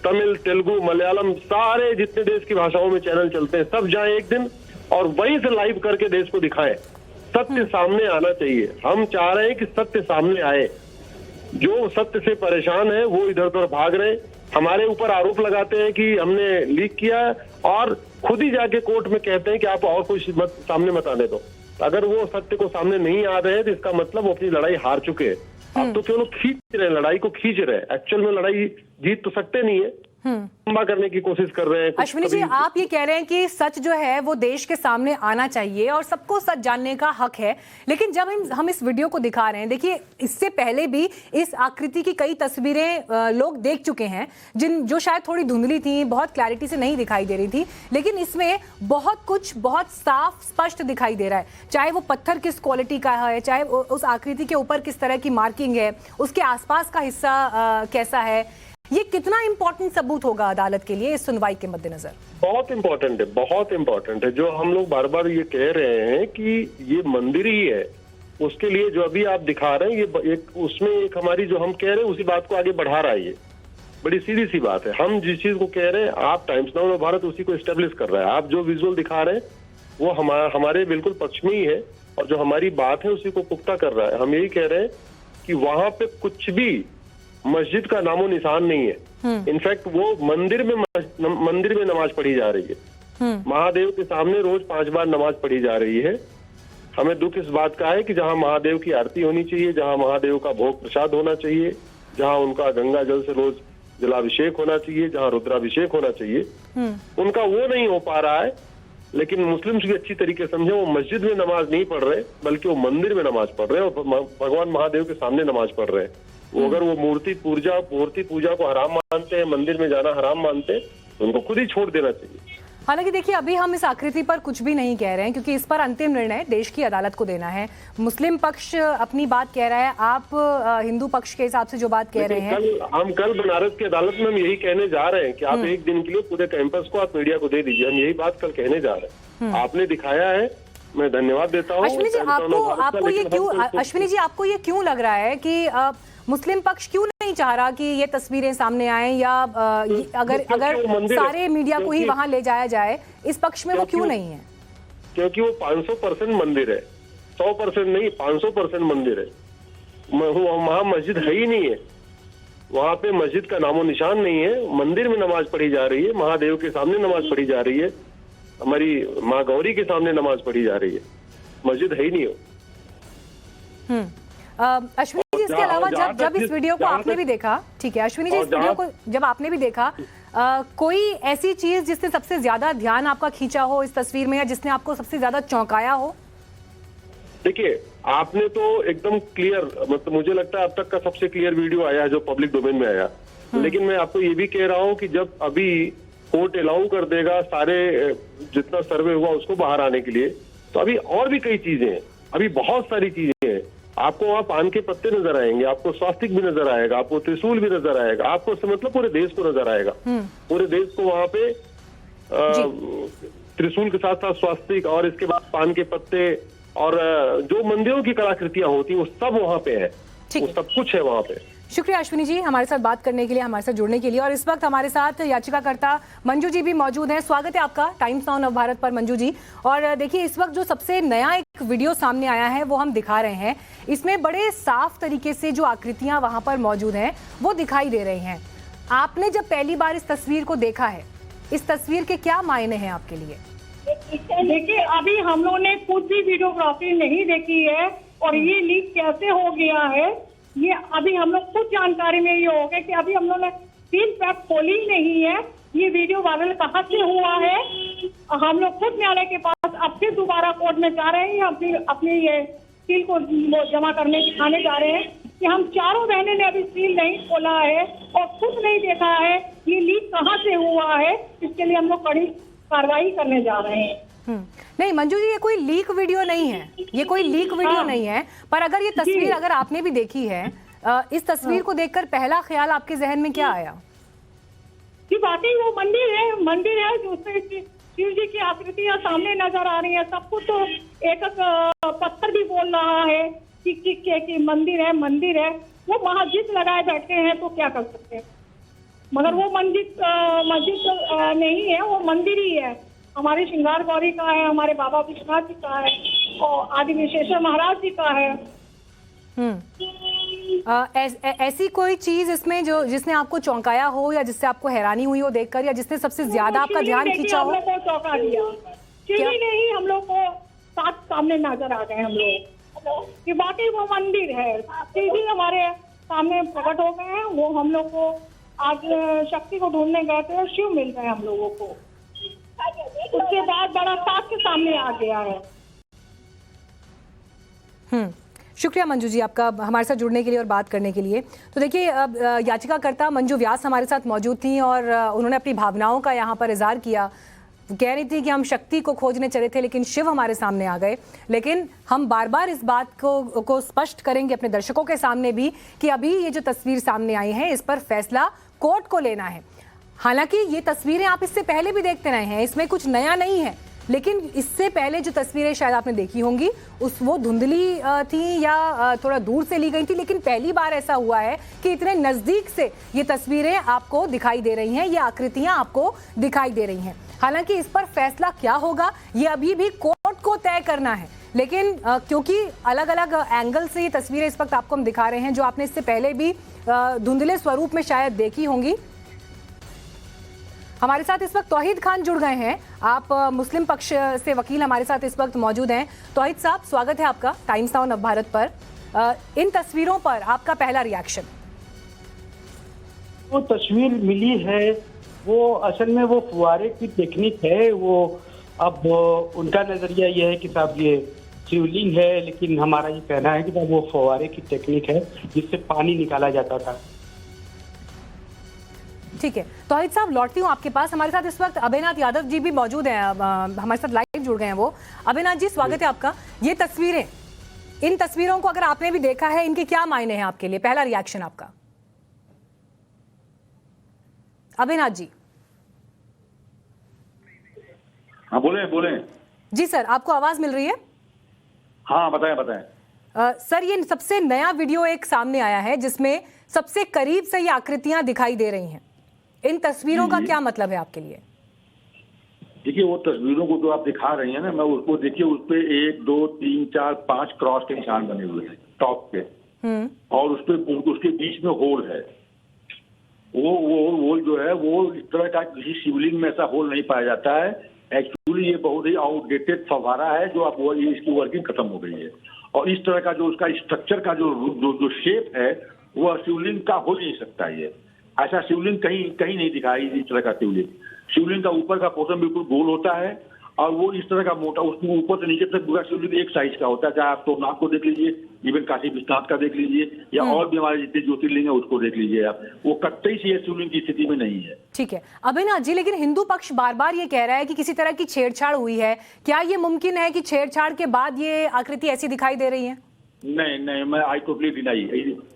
तमिल, तेलुगु, मलयालम, सारे जितने देश की भाषाओं में चैनल चलते हैं, सब जाएं एक दिन और वहीं से लाइव करके देश को दिखाएं। सत्य सामने आना चाहिए। हम चाह रहे हैं कि सत्य सामने आए। जो सत्य से परेशान है वो इधर उधर भाग रहे, हमारे ऊपर आरोप लगाते हैं कि हमने लीक किया, और खुद ही जाके कोर्ट में कहते हैं कि आप और कुछ सामने मत आने दो। अगर वो सत्य को सामने नहीं आ रहे हैं तो इसका मतलब वो अपनी लड़ाई हार चुके हैं। अब तो केवल खींच रहे हैं, लड़ाई को खींच रहे हैं। एक्चुअल में लड़ाई जीत तो सकते नहीं है। लंबा करने की कोशिश कर रहे हैं। अश्विनी जी, आप ये कह रहे हैं कि सच जो है वो देश के सामने आना चाहिए और सबको सच जानने का हक है, लेकिन जब हम इस वीडियो को दिखा रहे हैं, देखिए इससे पहले भी इस आकृति की कई तस्वीरें लोग देख चुके हैं जो शायद थोड़ी धुंधली थी, बहुत क्लैरिटी से नहीं दिखाई दे रही थी, लेकिन इसमें बहुत कुछ बहुत साफ स्पष्ट दिखाई दे रहा है। चाहे वो पत्थर किस क्वालिटी का है, चाहे उस आकृति के ऊपर किस तरह की मार्किंग है, उसके आसपास का हिस्सा कैसा है, ये कितना इंपॉर्टेंट सबूत होगा अदालत के लिए इस सुनवाई के मद्देनजर? बहुत इंपॉर्टेंट है, बहुत इंपॉर्टेंट है। जो हम लोग बार बार ये कह रहे हैं कि ये मंदिर ही है, उसके लिए जो अभी आप दिखा रहे हैं ये उसमें एक हमारी जो हम कह रहे हैं उसी बात को आगे बढ़ा रहा है। ये बड़ी सीधी सी बात है। हम जिस चीज को कह रहे हैं, आप टाइम्स नाउ ऑफ भारत उसी को एस्टेब्लिश कर रहा है। आप जो विजुअल दिखा रहे हैं वो हमारे बिल्कुल पक्ष में ही है, और जो हमारी बात है उसी को पुख्ता कर रहा है। हम यही कह रहे हैं कि वहां पे कुछ भी मस्जिद का नामो निशान नहीं है। इनफैक्ट वो मंदिर में नमाज पढ़ी जा रही है। महादेव के सामने रोज 5 बार नमाज पढ़ी जा रही है। हमें दुख इस बात का है कि जहां महादेव की आरती होनी चाहिए, जहां महादेव का भोग प्रसाद होना चाहिए, जहां उनका गंगा जल से रोज जलाभिषेक होना चाहिए, जहां रुद्राभिषेक होना चाहिए, उनका वो नहीं हो पा रहा है। लेकिन मुस्लिम्स भी अच्छी तरीके समझे, वो मस्जिद में नमाज नहीं पढ़ रहे बल्कि वो मंदिर में नमाज पढ़ रहे हैं और भगवान महादेव के सामने नमाज पढ़ रहे हैं। वो अगर वो मूर्ति पूजा को हराम मानते हैं, मंदिर में जाना हराम मानते हैं, तो उनको खुद ही छोड़ देना चाहिए। हालांकि देखिए अभी हम इस आकृति पर कुछ भी नहीं कह रहे हैं, क्योंकि इस पर अंतिम निर्णय देश की अदालत को देना है। मुस्लिम पक्ष अपनी बात कह रहा है, आप हिंदू पक्ष के हिसाब से जो बात कह रहे हैं। हम कल बनारस की अदालत में हम यही कहने जा रहे हैं कि आप एक दिन के लिए पूरे कैंपस को आप मीडिया को दे दीजिए। हम यही बात कल कहने जा रहे हैं। आपने दिखाया है, मैं धन्यवाद देता हूँ। अश्विनी जी, आपको ये क्यों लग रहा है कि मुस्लिम पक्ष क्यों नहीं चाह रहा कि ये तस्वीरें सामने आए, या अगर सारे मीडिया को ही वहां ले जाया जाए, इस पक्ष में वो क्यों नहीं है? क्योंकि वो 500% मंदिर है, 100% नहीं, 500% मंदिर है। वहां मस्जिद है ही नहीं है, वहां पे मस्जिद का नामो निशान नहीं है। मंदिर में नमाज पढ़ी जा रही है, महादेव के सामने नमाज पढ़ी जा रही है, हमारी माँ गौरी के सामने नमाज पढ़ी जा रही है, मस्जिद है ही नहीं हो। अश्विनी जी, इसके अलावा जब इस वीडियो को आपने भी देखा, ठीक है अश्विनी जी, इस वीडियो को जब आपने भी देखा, कोई ऐसी चीज जिसने सबसे ज्यादा ध्यान आपका खींचा हो इस तस्वीर में, या जिसने आपको सबसे ज्यादा चौंकाया हो? देखिए, आपने तो एकदम क्लियर, मतलब मुझे लगता है अब तक का सबसे क्लियर वीडियो आया है जो पब्लिक डोमेन में आया। लेकिन मैं आपको ये भी कह रहा हूँ कि जब अभी कोर्ट अलाउ कर देगा सारे जितना सर्वे हुआ उसको बाहर आने के लिए, तो अभी और भी कई चीजें हैं, अभी बहुत सारी चीजें हैं। आपको वहाँ पान के पत्ते नजर आएंगे, आपको स्वास्तिक भी नजर आएगा, आपको त्रिशूल भी नजर आएगा, आपको मतलब पूरे देश को नजर आएगा। पूरे देश को वहाँ पे त्रिशूल के साथ साथ स्वास्तिक और इसके बाद पान के पत्ते और जो मंदिरों की कलाकृतियां होती है वो सब वहाँ पे है, वो सब कुछ है वहाँ पे। शुक्रिया अश्विनी जी हमारे साथ बात करने के लिए, हमारे साथ जुड़ने के लिए। और इस वक्त हमारे साथ याचिकाकर्ता मंजू जी भी मौजूद हैं। स्वागत है आपका टाइम्स नाउ ऑफ भारत पर मंजू जी। और देखिए, इस वक्त जो सबसे नया एक वीडियो सामने आया है वो हम दिखा रहे हैं। इसमें बड़े साफ तरीके से जो आकृतियां वहां पर मौजूद हैं वो दिखाई दे रही हैं। आपने जब पहली बार इस तस्वीर को देखा है, इस तस्वीर के क्या मायने हैं आपके लिए? देखिए, अभी हम लोगों ने खुद भी वीडियोग्राफी नहीं देखी है, और ये लीक कैसे हो गया है ये अभी हम लोग खुद जानकारी में ये हो गया कि अभी हम लोग ने सील पैक खोली नहीं है। ये वीडियो वायरल कहाँ से हुआ है, हम लोग खुद न्यायालय के पास अब फिर दोबारा कोर्ट में जा रहे हैं, अपनी ये सील को जमा करने दिखाने जा रहे हैं कि हम चारों बहनें ने अभी सील नहीं खोला है और खुद नहीं देखा है ये लीक कहाँ से हुआ है। इसके लिए हम लोग कड़ी कार्रवाई करने जा रहे हैं। नहीं मंजू जी, ये कोई लीक वीडियो नहीं है, ये कोई लीक वीडियो नहीं है। पर अगर ये तस्वीर अगर आपने भी देखी है, इस तस्वीर को देखकर पहला ख्याल आपके जहन में क्या आया? कि वाकई वो मंदिर है जो उसमें शिव जी की आकृतियां सामने नजर आ रही है। सब कुछ तो एक पत्थर भी बोल रहा है कि मंदिर है। वो मस्जिद लगाए बैठे हैं तो क्या कर सकते हैं, मगर वो मस्जिद नहीं है, वो मंदिर ही है। हमारे श्रृंगार गौरी का है, हमारे बाबा विश्वनाथ जी का है और आदि विश्वेश्वर महाराज जी का है। ऐसी कोई चीज इसमें जो जिसने आपको चौंकाया हो, या जिससे आपको हैरानी हुई हो देखकर, या जिसने सबसे ज्यादा आपका ध्यान खींचा हो? हम लोग को चौंका दिया, चिड़ी नहीं, हम लोग को साथ सामने नजर आ गए हम लोग कि बाकी वो मंदिर है। सीधी हमारे सामने प्रकट हो गए हैं, वो हम लोग को आज शक्ति को ढूंढने गए थे और शिव मिल गए हम लोगों को। उसके बाद बड़ा साक्ष्य सामने आ गया है। शुक्रिया मंजू जी आपका हमारे साथ जुड़ने के लिए और बात करने के लिए। तो देखिए याचिकाकर्ता मंजू व्यास हमारे साथ मौजूद थी और उन्होंने अपनी भावनाओं का यहाँ पर इजहार किया। कह रही थी कि हम शक्ति को खोजने चले थे लेकिन शिव हमारे सामने आ गए। लेकिन हम बार बार इस बात को स्पष्ट करेंगे अपने दर्शकों के सामने भी कि अभी ये जो तस्वीर सामने आई है इस पर फैसला कोर्ट को लेना है। हालांकि ये तस्वीरें आप इससे पहले भी देखते रहे हैं, इसमें कुछ नया नहीं है, लेकिन इससे पहले जो तस्वीरें शायद आपने देखी होंगी वो धुंधली थी या थोड़ा दूर से ली गई थी, लेकिन पहली बार ऐसा हुआ है कि इतने नज़दीक से ये तस्वीरें आपको दिखाई दे रही हैं, ये आकृतियां आपको दिखाई दे रही हैं। हालांकि इस पर फैसला क्या होगा ये अभी भी कोर्ट को तय करना है, लेकिन क्योंकि अलग अलग एंगल से ये तस्वीरें इस वक्त आपको हम दिखा रहे हैं जो आपने इससे पहले भी धुंधले स्वरूप में शायद देखी होंगी। हमारे साथ इस वक्त तौहीद खान जुड़ गए हैं, आप मुस्लिम पक्ष से वकील हमारे साथ इस वक्त मौजूद हैं। तौहीद साहब स्वागत है आपका टाइम्स नाउ नवभारत पर। इन तस्वीरों पर आपका पहला रिएक्शन? वो तस्वीर मिली है वो असल में वो फुवारे की टेक्निक है। वो अब उनका नजरिया ये है कि साहब ये शिवलिंग है, लेकिन हमारा ये कहना है कि साहब वो फुवारे की टेक्निक है जिससे पानी निकाला जाता था। ठीक है तौहीद साहब, लौटती हूँ आपके पास। हमारे साथ इस वक्त अभयनाथ यादव जी भी मौजूद हैं, हमारे साथ लाइव जुड़ गए हैं वो। अभयनाथ जी स्वागत है आपका। ये तस्वीरें, इन तस्वीरों को अगर आपने भी देखा है, इनके क्या मायने हैं आपके लिए? पहला रिएक्शन आपका अभयनाथ जी। हाँ बोले जी सर, आपको आवाज मिल रही है? हाँ बताएं। सर ये सबसे नया वीडियो एक सामने आया है जिसमें सबसे करीब से ये आकृतियां दिखाई दे रही हैं। इन तस्वीरों का क्या मतलब है आपके लिए? देखिए वो तस्वीरों को जो आप दिखा रही हैं ना, मैं उसको देखिए उस पे 1 2 3 4 5 क्रॉस के निशान बने हुए हैं टॉप पे, और उस पे उसके बीच में होल है। वो होल जो है वो इस तरह का किसी शिवलिंग में ऐसा होल नहीं पाया जाता है। एक्चुअली ये बहुत ही आउटडेटेड फव्वारा है जो अब ये इसकी वर्किंग खत्म हो गई है, और इस तरह का जो उसका स्ट्रक्चर का जो शेप है वो शिवलिंग का हो नहीं सकता। ये ऐसा शिवलिंग कहीं नहीं दिखाई। इस तरह का शिवलिंग का ऊपर का पोर्शन बिल्कुल गोल होता है और वो इस तरह का मोटा, उसके ऊपर से नीचे तक पूरा शिवलिंग एक साइज का होता है। चाहे आप सोमनाथ को देख लीजिए, इवन काशी विश्वनाथ का देख लीजिए, या और भी हमारे जितने ज्योतिर्लिंग है उसको देख लीजिए आप, वो कतई से ये शिवलिंग की स्थिति में नहीं है। ठीक है अभिनाथ जी, लेकिन हिंदू पक्ष बार बार ये कह रहा है कि किसी तरह की छेड़छाड़ हुई है। क्या ये मुमकिन है कि छेड़छाड़ के बाद ये आकृति ऐसी दिखाई दे रही है? नहीं, मैं आई टोटली डिनाई।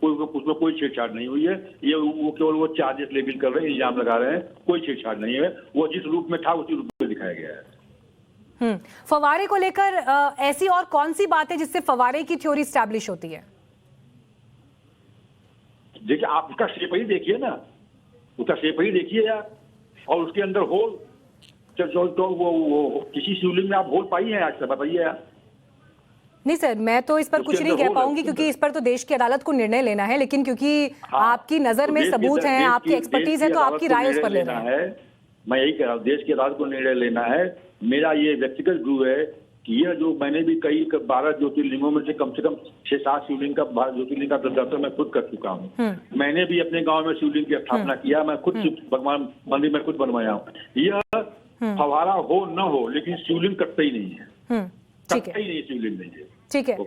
उसमें कोई छेड़छाड़ नहीं हुई है। ये वो केवल वो चार्जेस लेवल कर रहे हैं, इल्जाम लगा रहे हैं। कोई छेड़छाड़ नहीं है। वो जिस रूप में था उसी रूप में दिखाया गया है। फव्वारे को लेकर ऐसी और कौन सी बात है जिससे फव्वारे की थ्योरी स्टैब्लिश होती है? देखिए आप उसका शेप ही देखिए ना, उसका शेप ही देखिए यार, और उसके अंदर होल। तो वो किसी शिवलिंग में आप होल पाई है आज से? बताइए यार। नहीं सर, मैं तो इस पर कुछ नहीं कह पाऊंगी क्योंकि इस पर तो देश की अदालत को निर्णय लेना है, लेकिन क्योंकि आपकी नजर में सबूत हैं, आपकी एक्सपर्टीज है, तो आपकी राय उस पर लेना है। मैं यही कह रहा हूँ, देश की अदालत को निर्णय लेना है। मेरा ये व्यक्तिगत व्यू है कि ये जो मैंने भी कई 12 ज्योतिर्लिंगों में से कम 6-7 शिवलिंग का ज्योतिर्लिंग का दर्शन मैं खुद कर चुका हूँ। मैंने भी अपने गांव में शिवलिंग की स्थापना किया, मैं खुद भगवान मंदिर में खुद बनवाया हूँ। यह फव्वारा हो न हो, लेकिन शिवलिंग कटता ही नहीं है, कटता ही नहीं शिवलिंग नहीं है। ठीक है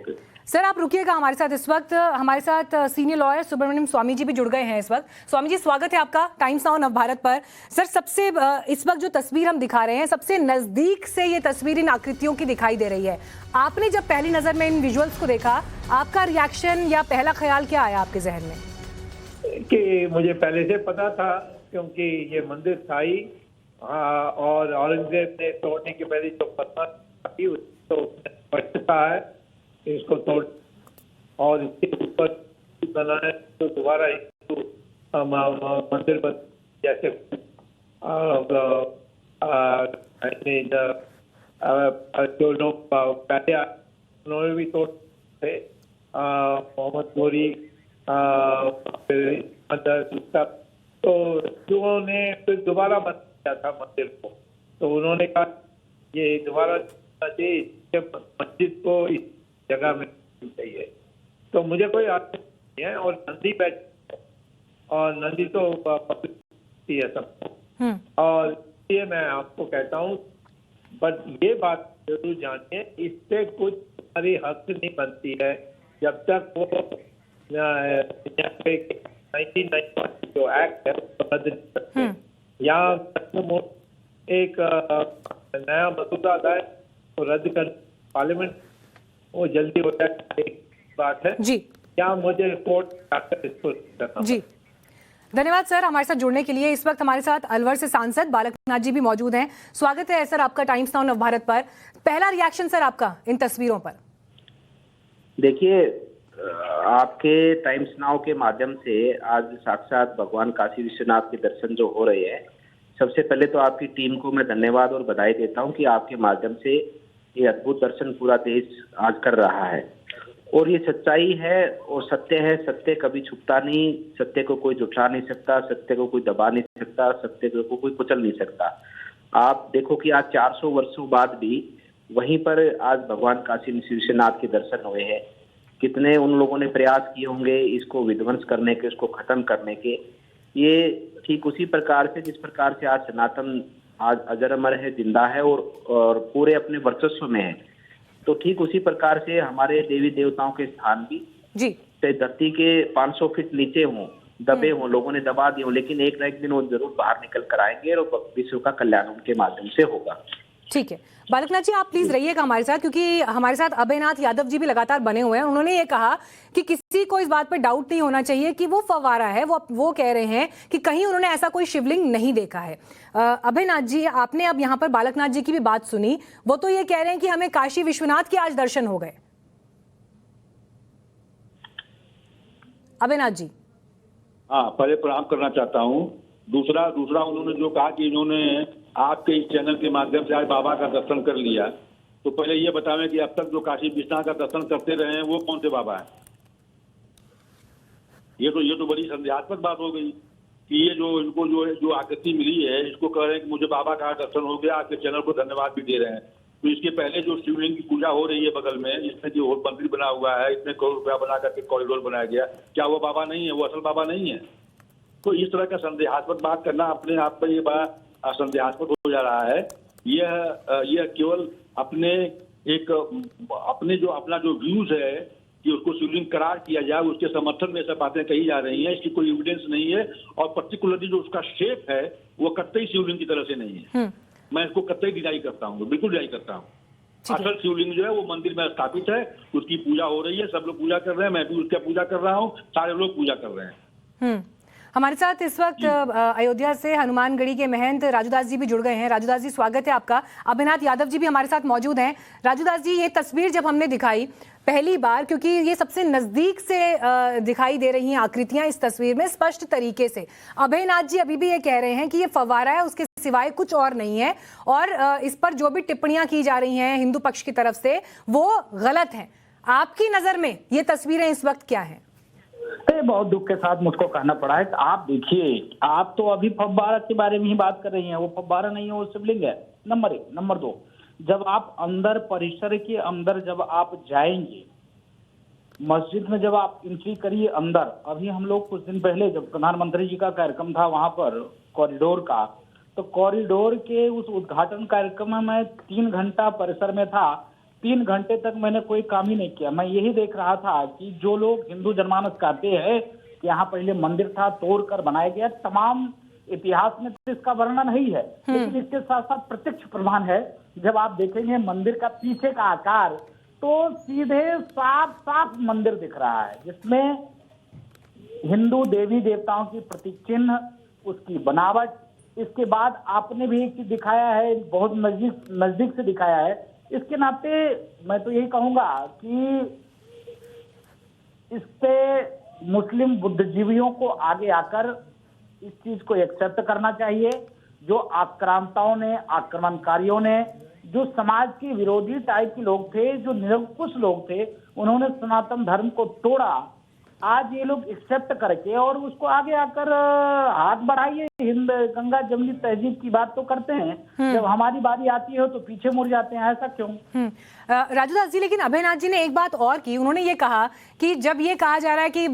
सर, आप रुकिएगा हमारे साथ। इस वक्त हमारे साथ सीनियर लॉयर सुब्रमण्यम स्वामी जी भी जुड़ गए हैं इस वक्त। स्वामी जी स्वागत है आपका टाइम्स नाउ नवभारत पर। सर सबसे इस वक्त जो तस्वीर हम दिखा रहे हैं, सबसे नजदीक से ये तस्वीर इन आकृतियों की दिखाई दे रही है। आपने जब पहली नजर में इन विजुअल्स को देखा, आपका रिएक्शन या पहला ख्याल क्या आया आपके जहन में? कि मुझे पहले से पता था, क्योंकि ये मंदिर था ही, और औरंगजेब ने तोड़ने की पहले जो पता थी तो स्पष्टता है इसको तोड़ और इसके ऊपर बनाया तो दोबारा हिंदू मंदिर बन, जैसे जो लोग पहले उन्होंने भी तोड़ थे, मोहम्मद गोरी, तो हिंदुओं ने फिर दोबारा बन किया था मंदिर को। तो उन्होंने कहा ये दोबारा मस्जिद को इस जगह में चाहिए। तो मुझे कोई आश्चर्य नहीं है। और नंदी बैठ और नंदी तो पकड़ती है सबको, और ये मैं आपको कहता हूँ। बट ये बात जरूर जानिए, इससे कुछ हमारी हक नहीं बनती है जब तक वो 1991 जो एक्ट है उसको रद्द नहीं करते। या एक नया मसौदा लाए तो रद्द कर पार्लियामेंट, वो जल्दी हो जाए, एक बात है जी। क्या मुझे कोर्ट जाकर इसको करना जी, धन्यवाद सर हमारे साथ जुड़ने के लिए। इस वक्त हमारे साथ अलवर से सांसद बालकनाथ जी भी मौजूद हैं। स्वागत है सर आपका टाइम्स नाउ नवभारत पर। पहला रिएक्शन सर आपका इन तस्वीरों पर। देखिए, आपके टाइम्स नाउ के माध्यम से आज साक्षात भगवान काशी विश्वनाथ के दर्शन जो हो रहे हैं, सबसे पहले तो आपकी टीम को मैं धन्यवाद और बधाई देता हूं कि आपके माध्यम से ये अद्भुत दर्शन पूरा देश आज कर रहा है। और ये सच्चाई है और सत्य है, सत्य कभी छुपता नहीं, सत्य को कोई झुठला नहीं सकता, सत्य को कोई दबा नहीं सकता, सत्य को कोई कुचल नहीं सकता। आप देखो कि आज 400 वर्षों बाद भी वहीं पर आज भगवान काशी विश्वनाथ के दर्शन हुए हैं। कितने उन लोगों ने प्रयास किए होंगे इसको विध्वंस करने के, इसको खत्म करने के। ये ठीक उसी प्रकार से जिस प्रकार से आज सनातन आज अजर अमर है, जिंदा है और पूरे अपने वर्चस्व में है, तो ठीक उसी प्रकार से हमारे देवी देवताओं के स्थान भी जी धरती के 500 फीट नीचे हों, दबे हों, लोगों ने दबा दिए हों, लेकिन एक न एक दिन वो जरूर बाहर निकल कर आएंगे और विश्व का कल्याण उनके माध्यम से होगा। ठीक है बालकनाथ जी, आप प्लीज रहिएगा हमारे साथ, क्योंकि हमारे साथ अभयनाथ यादव जी भी लगातार बने हुए हैं। उन्होंने ये कहा कि किसी को इस बात पर डाउट नहीं होना चाहिए कि वो फव्वारा है। वो कह रहे हैं कि कहीं उन्होंने ऐसा कोई शिवलिंग नहीं देखा है। अभयनाथ जी, आपने अब यहाँ पर बालकनाथ जी की भी बात सुनी। वो तो ये कह रहे हैं कि हमें काशी विश्वनाथ के आज दर्शन हो गए। अभयनाथ जी। हाँ, पहले प्रणाम करना चाहता हूँ। दूसरा उन्होंने जो कहा कि इन्होंने आपके इस चैनल के माध्यम से आज बाबा का दर्शन कर लिया, तो पहले ये बतावें कि अब तक जो काशी विश्वनाथ का दर्शन करते रहे हैं वो कौन से बाबा हैं? ये तो बड़ी संदेहास्पद बात हो गई कि ये जो इनको जो आकृति मिली है, इसको कह रहे हैं कि मुझे बाबा का दर्शन हो गया। आपके चैनल को धन्यवाद भी दे रहे हैं। तो इसके पहले जो शिवलिंग की पूजा हो रही है बगल में, इसमें जो मंदिर बना हुआ है, इसमें करोड़ रुपया बना करके कॉरिडोर बनाया गया, क्या वो बाबा नहीं है? वो असल बाबा नहीं है? तो इस तरह का संदेहास्पद बात करना अपने आप पर ये बड़ा संदेहास्पद हो जा रहा है। यह केवल अपने जो अपना जो व्यूज है कि उसको शिवलिंग करार किया जाए, उसके समर्थन में सब बातें कही जा रही हैं। इसकी कोई एविडेंस नहीं है और पर्टिकुलरली जो उसका शेप है वो कतई शिवलिंग की तरह से नहीं है। मैं इसको कतई डिनाई करता हूँ, बिल्कुल डिनाई करता हूँ। असल शिवलिंग जो है वो मंदिर में स्थापित है, उसकी पूजा हो रही है, सब लोग पूजा कर रहे हैं, मैं भी उसकी पूजा कर रहा हूँ, सारे लोग पूजा कर रहे हैं। हमारे साथ इस वक्त अयोध्या से हनुमानगढ़ी के महंत राजूदास जी भी जुड़ गए हैं। राजूदास जी, स्वागत है आपका। अभयनाथ यादव जी भी हमारे साथ मौजूद हैं। राजूदास जी, ये तस्वीर जब हमने दिखाई पहली बार, क्योंकि ये सबसे नजदीक से दिखाई दे रही हैं आकृतियां इस तस्वीर में स्पष्ट तरीके से। अभयनाथ जी अभी भी ये कह रहे हैं कि ये फव्वारा है, उसके सिवाय कुछ और नहीं है, और इस पर जो भी टिप्पणियां की जा रही हैं हिंदू पक्ष की तरफ से वो गलत है। आपकी नजर में ये तस्वीरें इस वक्त क्या है? बहुत दुख के साथ मुझको कहना पड़ा है। आप देखिए, आप तो अभी फव्वारा के बारे में ही बात कर रही हैं। वो फव्वारा नहीं है, वो शिवलिंग है। नंबर 1। नंबर 2, जब आप अंदर परिसर के अंदर जब आप जाएंगे, मस्जिद में जब आप एंट्री करिए अंदर, अभी हम लोग कुछ दिन पहले जब प्रधानमंत्री जी का कार्यक्रम था वहां पर कॉरिडोर का, तो कॉरिडोर के उस उद्घाटन कार्यक्रम में मैं 3 घंटा परिसर में था। 3 घंटे तक मैंने कोई काम ही नहीं किया। मैं यही देख रहा था कि जो लोग हिंदू जनमानस कहते हैं कि यहाँ पहले मंदिर था, तोड़कर बनाया गया, तमाम इतिहास में तो इसका वर्णन नहीं है, लेकिन इसके साथ साथ प्रत्यक्ष प्रमाण है। जब आप देखेंगे मंदिर का पीछे का आकार, तो सीधे साफ साफ मंदिर दिख रहा है, जिसमें हिंदू देवी देवताओं की प्रतीक चिन्ह, उसकी बनावट। इसके बाद आपने भी एक चीज दिखाया है, बहुत नजदीक से दिखाया है। इसके नाते मैं तो यही कहूंगा कि इस पे मुस्लिम बुद्धिजीवियों को आगे आकर इस चीज को एक्सेप्ट करना चाहिए। जो आक्रांताओं ने, आक्रमणकारियों ने, जो समाज के विरोधी टाइप के लोग थे, जो निरंकुश लोग थे, उन्होंने सनातन धर्म को तोड़ा आज ये लोग एक्सेप्ट करके और उसको आगे आकर हाथ बढ़ाइए, हिंद गंगा जमनी तहजीब की बात तो करते हैं, जब हमारी बारी आती है तो पीछे मुड़ जाते हैं, ऐसा क्यों? राजू दास जी, लेकिन अभयनाथ जी ने एक बात और की, उन्होंने ये कहा कि जब ये कहा जा रहा है कि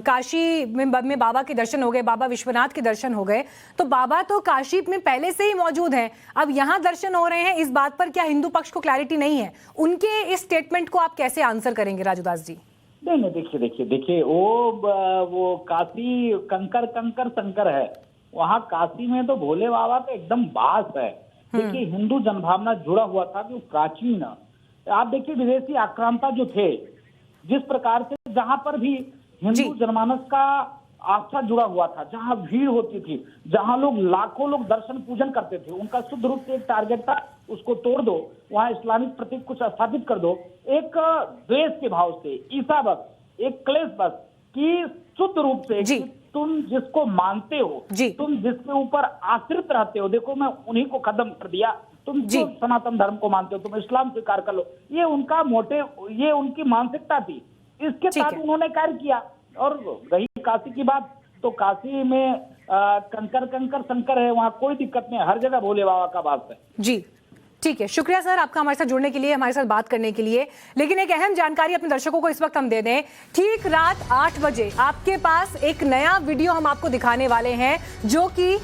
काशी में बाबा के दर्शन हो गए, बाबा विश्वनाथ के दर्शन हो गए, तो बाबा तो काशी में पहले से ही मौजूद हैं, अब यहाँ दर्शन हो रहे हैं, इस बात पर क्या हिंदू पक्ष को क्लैरिटी नहीं है? उनके इस स्टेटमेंट को आप कैसे आंसर करेंगे राजू दास जी? नहीं, देखिए वो काशी कंकर शंकर है, वहाँ काशी में तो भोले बाबा का एकदम वास है। देखिए हिंदू जनभावना जुड़ा हुआ था कि प्राचीन, आप देखिए विदेशी आक्रांता जो थे, जिस प्रकार से जहां पर भी हिंदू जनमानस का आस्था जुड़ा हुआ था, जहां भीड़ होती थी, जहां लोग लाखों लोग दर्शन पूजन करते थे, उनका शुद्ध रूप से एक टारगेट था, उसको तोड़ दो, वहां इस्लामिक प्रतीक कुछ स्थापित कर दो, एक द्वेष के भाव से, ईसा बस, एक क्लेश बस, कि शुद्ध रूप से तुम जिसको मानते हो, तुम जिसके ऊपर आश्रित रहते हो, देखो मैं उन्हीं को खत्म कर दिया, तुम जो सनातन धर्म को मानते हो, तुम इस्लाम स्वीकार कर लो, ये उनका मोटिव, ये उनकी मानसिकता थी, इसके साथ उन्होंने कार्य किया। और रही काशी की बात, तो काशी में कंकर शंकर है, वहाँ कोई दिक्कत नहीं, हर जगह भोले बाबा का वास है। जी ठीक है, शुक्रिया सर आपका हमारे साथ जुड़ने के लिए, हमारे साथ बात करने के लिए। लेकिन एक अहम जानकारी अपने दर्शकों को इस वक्त हम दे दें, ठीक रात 8 बजे आपके पास एक नया वीडियो हम आपको दिखाने वाले हैं, जो कि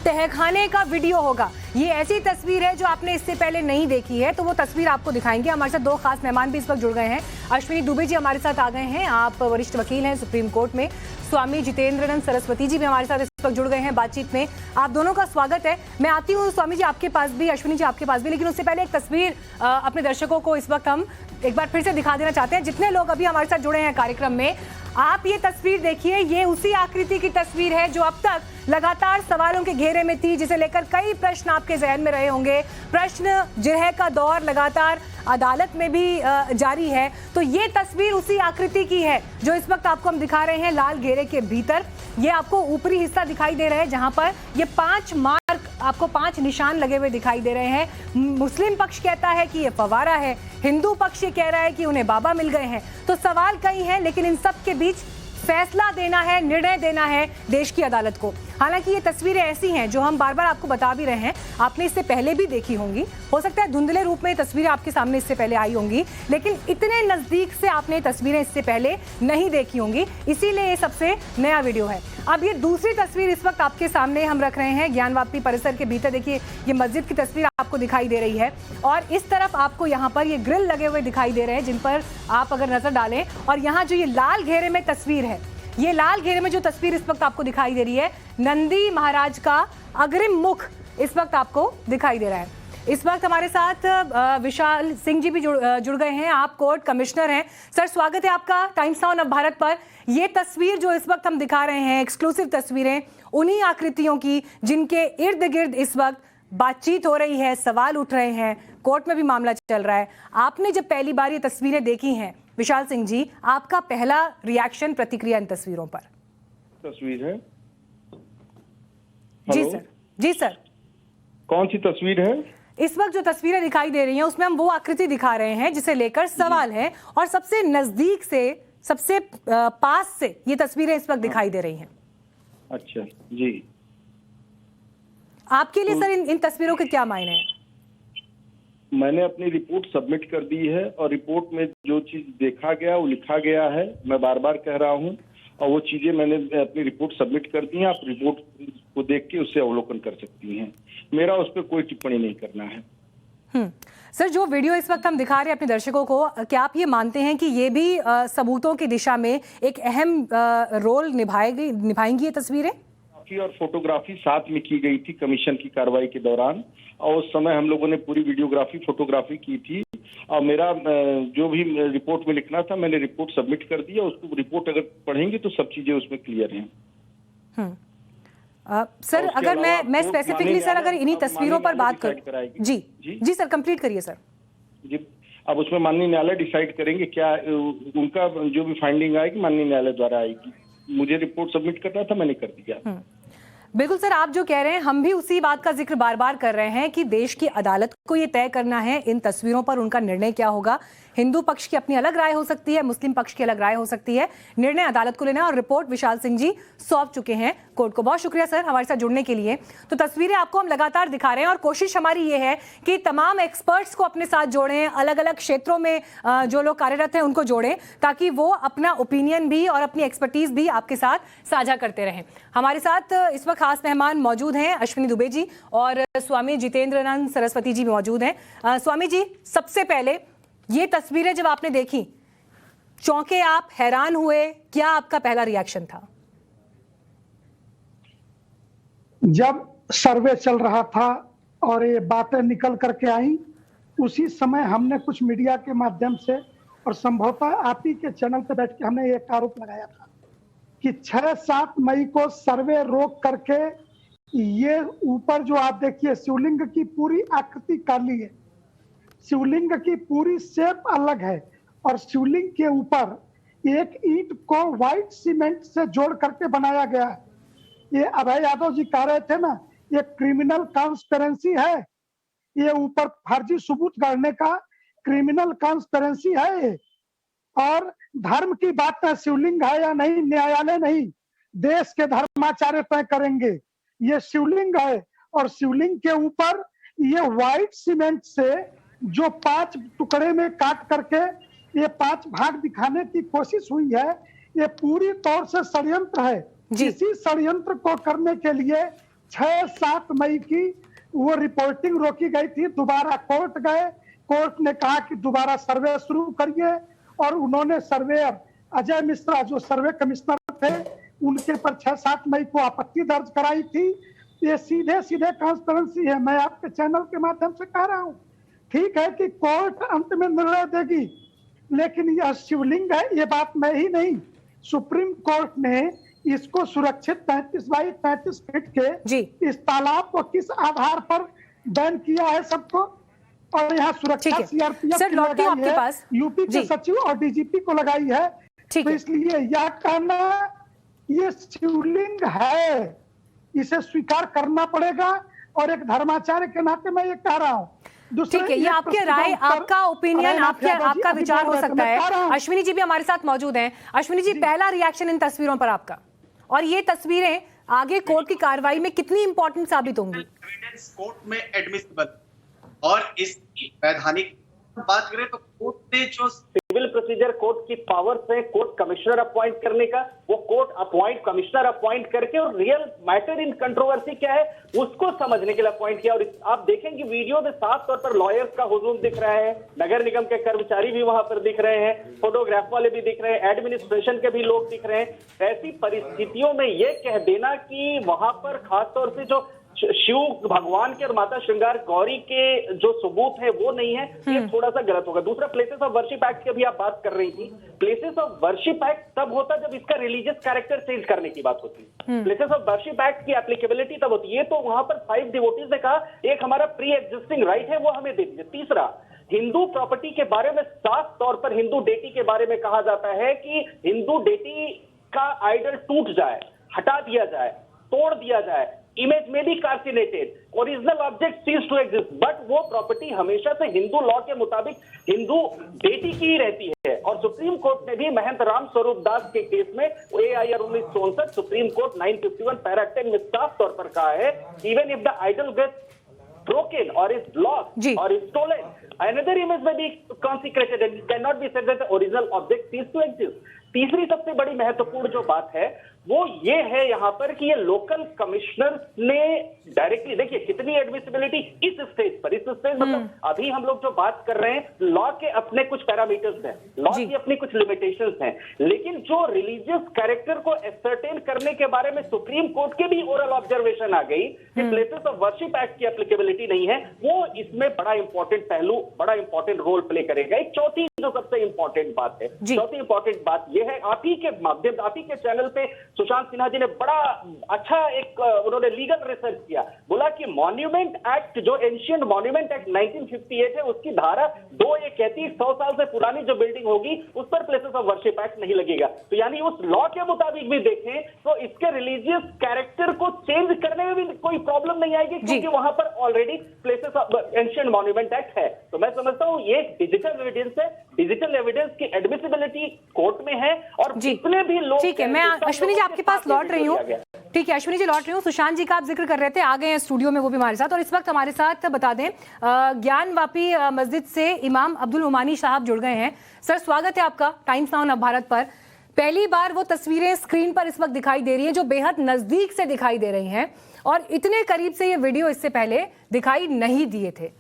तहखाने का वीडियो होगा। ये ऐसी तस्वीर है जो आपने इससे पहले नहीं देखी है, तो वो तस्वीर आपको दिखाएंगे। हमारे साथ 2 खास मेहमान भी इस वक्त जुड़ गए हैं। अश्विनी दुबे जी हमारे साथ आ गए हैं, आप वरिष्ठ वकील हैं सुप्रीम कोर्ट में। स्वामी जितेंद्रानंद सरस्वती जी भी हमारे साथ इस वक्त जुड़ गए हैं बातचीत में। आप दोनों का स्वागत है। मैं आती हूँ स्वामी जी आपके पास भी, अश्विनी जी आपके पास भी, लेकिन उससे पहले एक तस्वीर अपने दर्शकों को इस वक्त हम एक बार फिर से दिखा देना चाहते हैं। जितने लोग अभी हमारे साथ जुड़े हैं कार्यक्रम में, आप ये तस्वीर देखिए, ये उसी आकृति की तस्वीर है जो अब तक लगातार सवालों के घेरे में थी, जिसे लेकर कई प्रश्न आपके जहन में रहे होंगे। प्रश्न जिरह का दौर लगातार अदालत में भी जारी है। तो ये तस्वीर उसी आकृति की है जो इस वक्त आपको हम दिखा रहे हैं लाल घेरे के भीतर। ये आपको ऊपरी हिस्सा दिखाई दे रहा है, जहां पर ये 5 मार्क, आपको 5 निशान लगे हुए दिखाई दे रहे हैं। मुस्लिम पक्ष कहता है कि ये फवारा है, हिंदू पक्ष ये कह रहा है कि उन्हें बाबा मिल गए हैं। तो सवाल कई हैं, लेकिन इन सब के बीच फैसला देना है, निर्णय देना है देश की अदालत को। हालांकि ये तस्वीरें ऐसी हैं जो हम बार बार आपको बता भी रहे हैं, आपने इससे पहले भी देखी होंगी, हो सकता है धुंधले रूप में ये तस्वीरें आपके सामने इससे पहले आई होंगी, लेकिन इतने नजदीक से आपने ये तस्वीरें इससे पहले नहीं देखी होंगी, इसीलिए ये सबसे नया वीडियो है। अब ये दूसरी तस्वीर इस वक्त आपके सामने हम रख रहे हैं ज्ञानवापी परिसर के भीतर। देखिए ये मस्जिद की तस्वीर आपको दिखाई दे रही है, और इस तरफ आपको यहाँ पर ये ग्रिल लगे हुए दिखाई दे रहे हैं, जिन पर आप अगर नजर डालें, और यहाँ जो ये लाल घेरे में तस्वीर है, ये लाल घेरे में जो तस्वीर इस वक्त आपको दिखाई दे रही है, नंदी महाराज का अग्रिम मुख इस वक्त आपको दिखाई दे रहा है। इस वक्त हमारे साथ विशाल सिंह जी भी जुड़ गए हैं, आप कोर्ट कमिश्नर हैं। सर स्वागत है आपका टाइम्स नाउ नवभारत पर। ये तस्वीर जो इस वक्त हम दिखा रहे हैं, एक्सक्लूसिव तस्वीरें उन्हीं आकृतियों की जिनके इर्द गिर्द इस वक्त बातचीत हो रही है, सवाल उठ रहे हैं, कोर्ट में भी मामला चल रहा है। आपने जब पहली बार ये तस्वीरें देखी हैं विशाल सिंह जी, आपका पहला रिएक्शन, प्रतिक्रिया इन तस्वीरों पर? तस्वीर है जी सर। जी सर, कौन सी तस्वीर है? इस वक्त जो तस्वीरें दिखाई दे रही हैं उसमें हम वो आकृति दिखा रहे हैं जिसे लेकर सवाल है, और सबसे नजदीक से, सबसे पास से ये तस्वीरें इस वक्त दिखाई दे रही हैं। अच्छा जी, आपके लिए सर इन तस्वीरों के क्या मायने हैं? मैंने अपनी रिपोर्ट सबमिट कर दी है, और रिपोर्ट में जो चीज देखा गया वो लिखा गया है, मैं बार बार कह रहा हूँ, और वो चीजें मैंने अपनी रिपोर्ट सबमिट कर दी है। आप रिपोर्ट को देख के उससे अवलोकन कर सकती हैं। मेरा उस पर कोई टिप्पणी नहीं करना है। सर जो वीडियो इस वक्त हम दिखा रहे हैं अपने दर्शकों को, क्या आप ये मानते हैं कि ये भी सबूतों की दिशा में एक अहम रोल निभाएंगी ये तस्वीरें? और फोटोग्राफी साथ में की गई थी कमीशन की कार्रवाई के दौरान, और उस समय हम लोगों ने पूरी वीडियोग्राफी, फोटोग्राफी की थी, और मेरा जो भी रिपोर्ट में लिखना था मैंने रिपोर्ट सबमिट कर दिया। उसको रिपोर्ट अगर पढ़ेंगे तो सब चीजें उसमें क्लियर हैं। सर अगर मैं स्पेसिफिकली सर अगर इन्हीं तस्वीरों पर बात करूं, जी सर कंप्लीट करिए सर। जी, अब उसमें माननीय न्यायालय डिसाइड करेंगे, क्या उनका जो भी फाइंडिंग आएगी माननीय न्यायालय द्वारा आएगी। मुझे रिपोर्ट सबमिट करना था, मैंने कर दिया। बिल्कुल सर, आप जो कह रहे हैं हम भी उसी बात का जिक्र बार बार कर रहे हैं कि देश की अदालत को ये तय करना है इन तस्वीरों पर उनका निर्णय क्या होगा। हिंदू पक्ष की अपनी अलग राय हो सकती है, मुस्लिम पक्ष की अलग राय हो सकती है। निर्णय अदालत को लेना और रिपोर्ट विशाल सिंह जी सौंप चुके हैं कोर्ट को। बहुत शुक्रिया सर हमारे साथ जुड़ने के लिए। तो तस्वीरें आपको हम लगातार दिखा रहे हैं और कोशिश हमारी ये है कि तमाम एक्सपर्ट्स को अपने साथ जोड़ें, अलग अलग क्षेत्रों में जो लोग कार्यरत हैं उनको जोड़ें, ताकि वो अपना ओपिनियन भी और अपनी एक्सपर्टीज भी आपके साथ साझा करते रहें। हमारे साथ इस वक्त खास मेहमान मौजूद हैं अश्विनी दुबे जी और स्वामी जितेंद्रानंद सरस्वती जी भी मौजूद हैं। स्वामी जी, सबसे पहले ये तस्वीरें जब आपने देखी, चौंके आप, हैरान हुए, क्या आपका पहला रिएक्शन था? जब सर्वे चल रहा था और ये बातें निकल करके आई, उसी समय हमने कुछ मीडिया के माध्यम से और संभवतः आप ही के चैनल पे बैठ के हमने एक आरोप लगाया था कि 6-7 मई को सर्वे रोक करके ये ऊपर जो आप देखिए शिवलिंग की पूरी आकृति काली है, शिवलिंग की पूरी शेप अलग है और शिवलिंग के ऊपर एक ईंट को व्हाइट सीमेंट से जोड़ करके बनाया गया है। ये अभय यादव जी कह रहे थे ना, ये क्रिमिनल कॉन्स्पिरेंसी है, ये ऊपर फर्जी सबूत गढ़ने का क्रिमिनल कॉन्स्पिरेंसी है ये। और धर्म की बात है, शिवलिंग है या नहीं न्यायालय नहीं, देश के धर्माचार्य तय करेंगे। ये शिवलिंग है और शिवलिंग के ऊपर ये व्हाइट सीमेंट से जो 5 टुकड़े में काट करके ये 5 भाग दिखाने की कोशिश हुई है, ये पूरी तौर से षड्यंत्र है। इसी षड्यंत्र को करने के लिए 6-7 मई की वो रिपोर्टिंग रोकी गई थी। दोबारा कोर्ट गए, कोर्ट ने कहा कि दोबारा सर्वे शुरू करिए और उन्होंने सर्वेयर अजय मिश्रा जो सर्वे कमिश्नर थे उनके पर 6-7 मई को आपत्ति दर्ज कराई थी। ये सीधे सीधे ट्रांसपेरेंसी है। मैं आपके चैनल के माध्यम से कह रहा हूँ, ठीक है कि कोर्ट अंत में निर्णय देगी, लेकिन यह शिवलिंग है ये बात मैं ही नहीं, सुप्रीम कोर्ट ने इसको सुरक्षित 35 बाई 35 फीट के इस तालाब को किस आधार पर बैन किया है सबको, और यहाँ सुरक्षा सीआरपीएफ सर लौटी आपके पास, यूपी के सचिव और डीजीपी को लगाई है। तो इसलिए यह कहना ये शिवलिंग है, इसे स्वीकार करना पड़ेगा और एक धर्माचार्य के नाते मैं ये कह रहा हूँ। ठीक है, ये आपकी राय, आपका ओपिनियन, आपका विचार हो सकता है। अश्विनी जी भी हमारे साथ मौजूद हैं। अश्विनी जी, पहला रिएक्शन इन तस्वीरों पर आपका, और ये तस्वीरें आगे कोर्ट की कार्रवाई में कितनी इंपॉर्टेंट साबित होंगी? एविडेंस कोर्ट में एडमिसिबल, और इस वैधानिक बात करें तो कोर्ट ने जो सिविल प्रोसीजर कोर्ट की पावर्स है कोर्ट कमिश्नर अपॉइंट करने का, वो कोर्ट कमिश्नर अपॉइंट करके और रियल मैटर इन कंट्रोवर्सी क्या है उसको समझने के लिए अपॉइंट किया। और आप देखेंगे वीडियो में साफ तौर पर लॉयर्स का हुजूम दिख रहा है, नगर निगम के कर्मचारी भी वहां पर दिख रहे हैं, फोटोग्राफ वाले भी दिख रहे हैं, एडमिनिस्ट्रेशन के भी लोग दिख रहे हैं। ऐसी परिस्थितियों में ये कह देना कि वहां पर खासतौर से जो शिव भगवान के और माता श्रृंगार गौरी के जो सबूत है वो नहीं है, ये थोड़ा सा गलत होगा। दूसरा, प्लेसेस ऑफ वर्शिप एक्ट की अभी आप बात कर रही थी, प्लेसेस ऑफ वर्शिप एक्ट तब होता जब इसका रिलीजियस कैरेक्टर चेंज करने की बात होती है। प्लेसेस ऑफ वर्शिप एक्ट की एप्लीकेबिलिटी तब होती है। तो वहां पर 5 डिवोटीज ने कहा एक हमारा प्री एग्जिस्टिंग राइट है वो हमें दे दीजिए। तीसरा, हिंदू प्रॉपर्टी के बारे में साफ तौर पर हिंदू डेटी के बारे में कहा जाता है कि हिंदू डेटी का आइडल टूट जाए, हटा दिया जाए, तोड़ दिया जाए, इमेज में भी कार्सिनेटेड, original object ceases to exist, but वो प्रॉपर्टी हमेशा से हिंदू लॉ के मुताबिक हिंदू डेटी की ही रहती है। और सुप्रीम कोर्ट ने भी महंत राम स्वरूप दास के केस में AIR 1964 सुप्रीम कोर्ट 951 पैरा 10 में साफ तौर पर कहा है even if the idol gets broken or is lost or is stolen, another image may be consecrated and it cannot be said that the original object ceased to exist. तीसरी सबसे बड़ी महत्वपूर्ण जो बात है वो ये है यहाँ पर कि ये लोकल कमिश्नर ने डायरेक्टली, देखिए कितनी एडमिसिबिलिटी इस स्टेज पर, मतलब अभी हम लोग जो बात कर रहे हैं लॉ के अपने कुछ पैरामीटर्स हैं, लॉ की अपनी कुछ लिमिटेशंस हैं, लेकिन जो रिलीजियस कैरेक्टर को एसर्टेन करने के बारे में सुप्रीम कोर्ट के भी ओरल ऑब्जर्वेशन आ गई कि प्लेसेस ऑफ वर्शिप एक्ट की एप्लीकेबिलिटी नहीं है, वो इसमें बड़ा इंपॉर्टेंट पहलू, बड़ा इंपॉर्टेंट रोल प्ले करेगा। एक चौथी जो सबसे इंपॉर्टेंट बात है, चौथी इंपॉर्टेंट बात यह है, आप ही के माध्यम, आप ही के चैनल पे सुशांत सिन्हा जी ने बड़ा अच्छा एक उन्होंने लीगल रिसर्च किया, बोला कि मॉन्यूमेंट एक्ट जो एंशिएंट मॉन्यूमेंट एक्ट 1958 है उसकी धारा 2 ये कहती है 100 साल से पुरानी जो बिल्डिंग होगी उस पर प्लेसेस ऑफ वर्शिप एक्ट नहीं लगेगा। तो यानी उस लॉ के मुताबिक भी देखें तो इसके रिलीजियस कैरेक्टर को चेंज करने में भी कोई प्रॉब्लम नहीं आएगी क्योंकि वहां पर already places of ancient monument act है। तो मैं समझता हूं ये डिजिटल एविडेंस है, डिजिटल एविडेंस की एडमिसिबिलिटी कोर्ट में है और जी जितने भी लोग ठीक है, मैं अश्विनी जी आपके पास लौट रही हूँ। ठीक है अश्विनी जी लौट रही हूँ। सुशांत जी का आप जिक्र कर रहे थे, आ गए हैं स्टूडियो में वो भी हमारे साथ, और इस वक्त हमारे साथ बता दें ज्ञानवापी मस्जिद से इमाम अब्दुल उमानी साहब जुड़ गए हैं। सर स्वागत है आपका टाइम्स नाउ नवभारत पर। पहली बार वो तस्वीरें स्क्रीन पर इस वक्त दिखाई दे रही हैं जो बेहद नजदीक से दिखाई दे रही हैं, और इतने करीब से ये वीडियो इससे पहले दिखाई नहीं दिए थे।